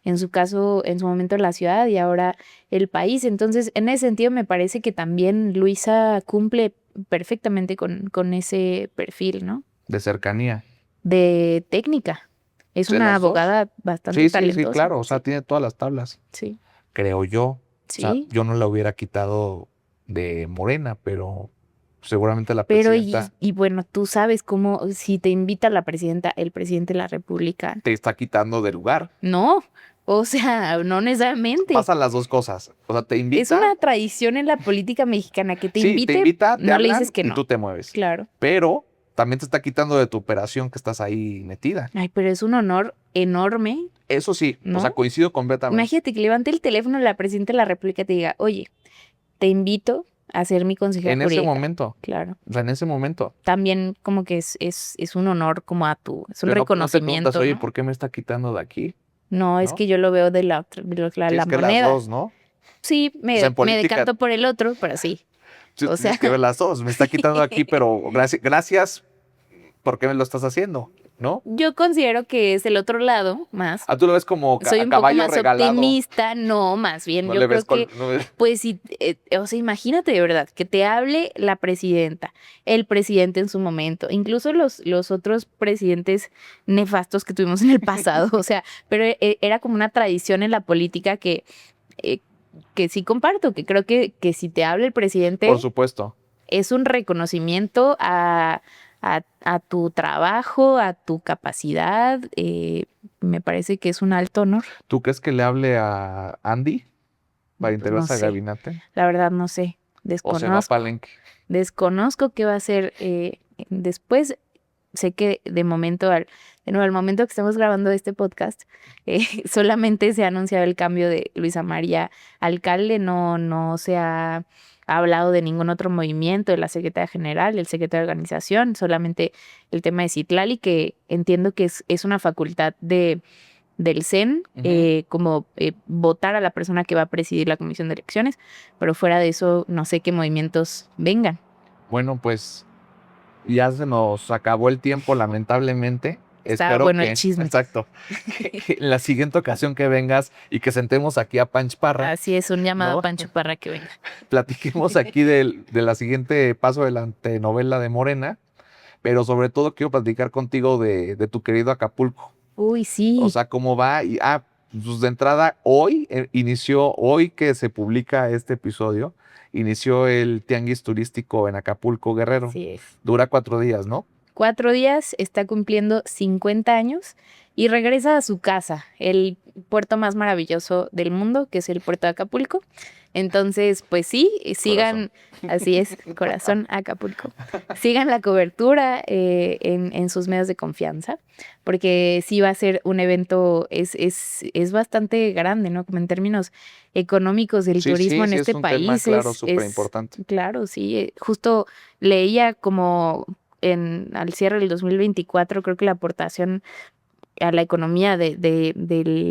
en su caso, en su momento la ciudad y ahora el país. Entonces, en ese sentido, me parece que también Luisa cumple perfectamente con ese perfil, ¿no? De cercanía. De técnica. Es ¿De una las dos? abogada bastante Sí, sí, talentosa. sí, claro. O sea, tiene todas las tablas, Sí, creo yo. O sea, sí. yo no la hubiera quitado de Morena, pero seguramente la Pero presidenta y bueno, tú sabes cómo, si te invita la presidenta, el presidente de la República, te está quitando de lugar. no, o sea, no necesariamente. Pasan las dos cosas. O sea, te invita. Es una tradición en la política mexicana que te Sí, invite, te invita, te no le hablan dices que y no. tú te mueves. Claro. Pero también te está quitando de tu operación que estás ahí metida. Ay, pero es un honor enorme. Eso sí, o ¿No? sea, coincido completamente. Imagínate que levante el teléfono la presidenta de la República y te diga, oye, te invito a ser mi consejera En ese jurídica. momento, Claro. o sea, en ese momento. También como que es un honor como a tu, es un Pero no te reconocimiento, preguntas, oye, ¿no? ¿por qué me está quitando de aquí? No, es ¿no? que yo lo veo de la otra, Sí, la es que moneda. las dos, ¿no? Sí, O sea, en me política- decanto por el otro, pero sí. Sí, O tienes sea, que ver las dos. Me está quitando aquí, pero gracias, ¿por qué me lo estás haciendo? ¿No? yo considero que es el otro lado más. Ah, tú lo ves como Soy a un poco caballo más regalado. optimista, no, más bien No yo le creo ves que, no pues sí, o sea, imagínate de verdad que te hable la presidenta, el presidente en su momento, incluso los otros presidentes nefastos que tuvimos en el pasado, o sea, pero era como una tradición en la política eh, que sí comparto, que creo que si te habla el presidente Por supuesto. es un reconocimiento a tu trabajo, a tu capacidad. Me parece que es un alto honor. ¿Tú crees que le hable a Andy para Pues no integrarse al sé, gabinete? la verdad no sé. ¿O se va a Desconozco. Palenque? Desconozco qué va a hacer después. Sé que de momento, de nuevo, al momento que estamos grabando este podcast, solamente se ha anunciado el cambio de Luisa María alcalde, no se ha hablado de ningún otro movimiento, de la secretaria general, del secretario de organización, solamente el tema de Citlali, que entiendo que es una facultad del CEN, Ujú. como votar a la persona que va a presidir la comisión de elecciones, pero fuera de eso no sé qué movimientos vengan. Bueno, pues ya se nos acabó el tiempo, lamentablemente. Está Espero bueno el que, chisme. exacto, que en la siguiente ocasión que vengas y que sentemos aquí a Panch Parra, Así es, un llamado ¿no? a Pancho Parra que venga. Platiquemos aquí de la siguiente paso de la telenovela de Morena, pero sobre todo quiero platicar contigo de tu querido Acapulco. Uy, O sí, sea, cómo va. Y, pues de entrada, hoy inició, hoy que se publica este episodio, inició el tianguis turístico en Acapulco, Guerrero. así es. Dura 4 días, ¿no? 4 días, está cumpliendo 50 años y regresa a su casa, el puerto más maravilloso del mundo, que es el puerto de Acapulco. Entonces, pues sí, sigan, así es, corazón Acapulco. Sigan la cobertura en sus medios de confianza, porque sí va a ser un evento, es bastante grande, ¿no? Como en términos económicos del turismo en Sí, es este un tema, país claro, súper importante. claro, sí, justo leía como al cierre del 2024, creo que la aportación a la economía de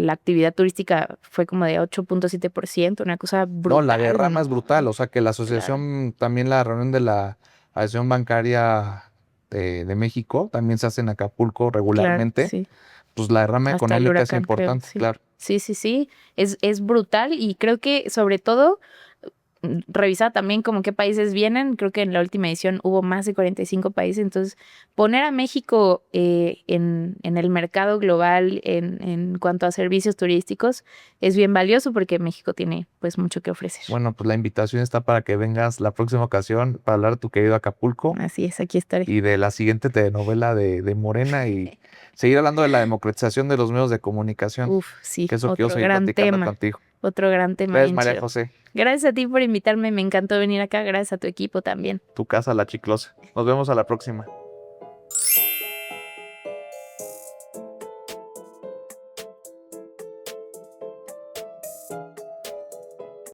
la actividad turística fue como de 8.7%, una cosa No, la brutal, derrama ¿no? es brutal. O sea, que la Claro, asociación, también la reunión de la Asociación Bancaria de México, también se hace en Acapulco claro, regularmente. sí. Pues la derrama Hasta el económica es huracán, creo, importante, sí. claro. Sí, sí, sí. Es brutal y creo que sobre todo revisar también como qué países vienen. Creo que en la última edición hubo más de 45 países. Entonces, poner a México en el mercado global en cuanto a servicios turísticos es bien valioso porque México tiene pues mucho que ofrecer. Bueno, pues la invitación está para que vengas la próxima ocasión para hablar de tu querido Acapulco Así es, aquí estaré. y de la siguiente telenovela de Morena y seguir hablando de la democratización de los medios de comunicación, Uf, sí, que eso quiero otro seguir gran platicando tema. contigo. Otro gran tema Gracias, bien María chido. José. Gracias a ti por invitarme, me encantó venir acá, gracias a tu equipo también. Tu casa, La Chiclosa. Nos vemos a la próxima.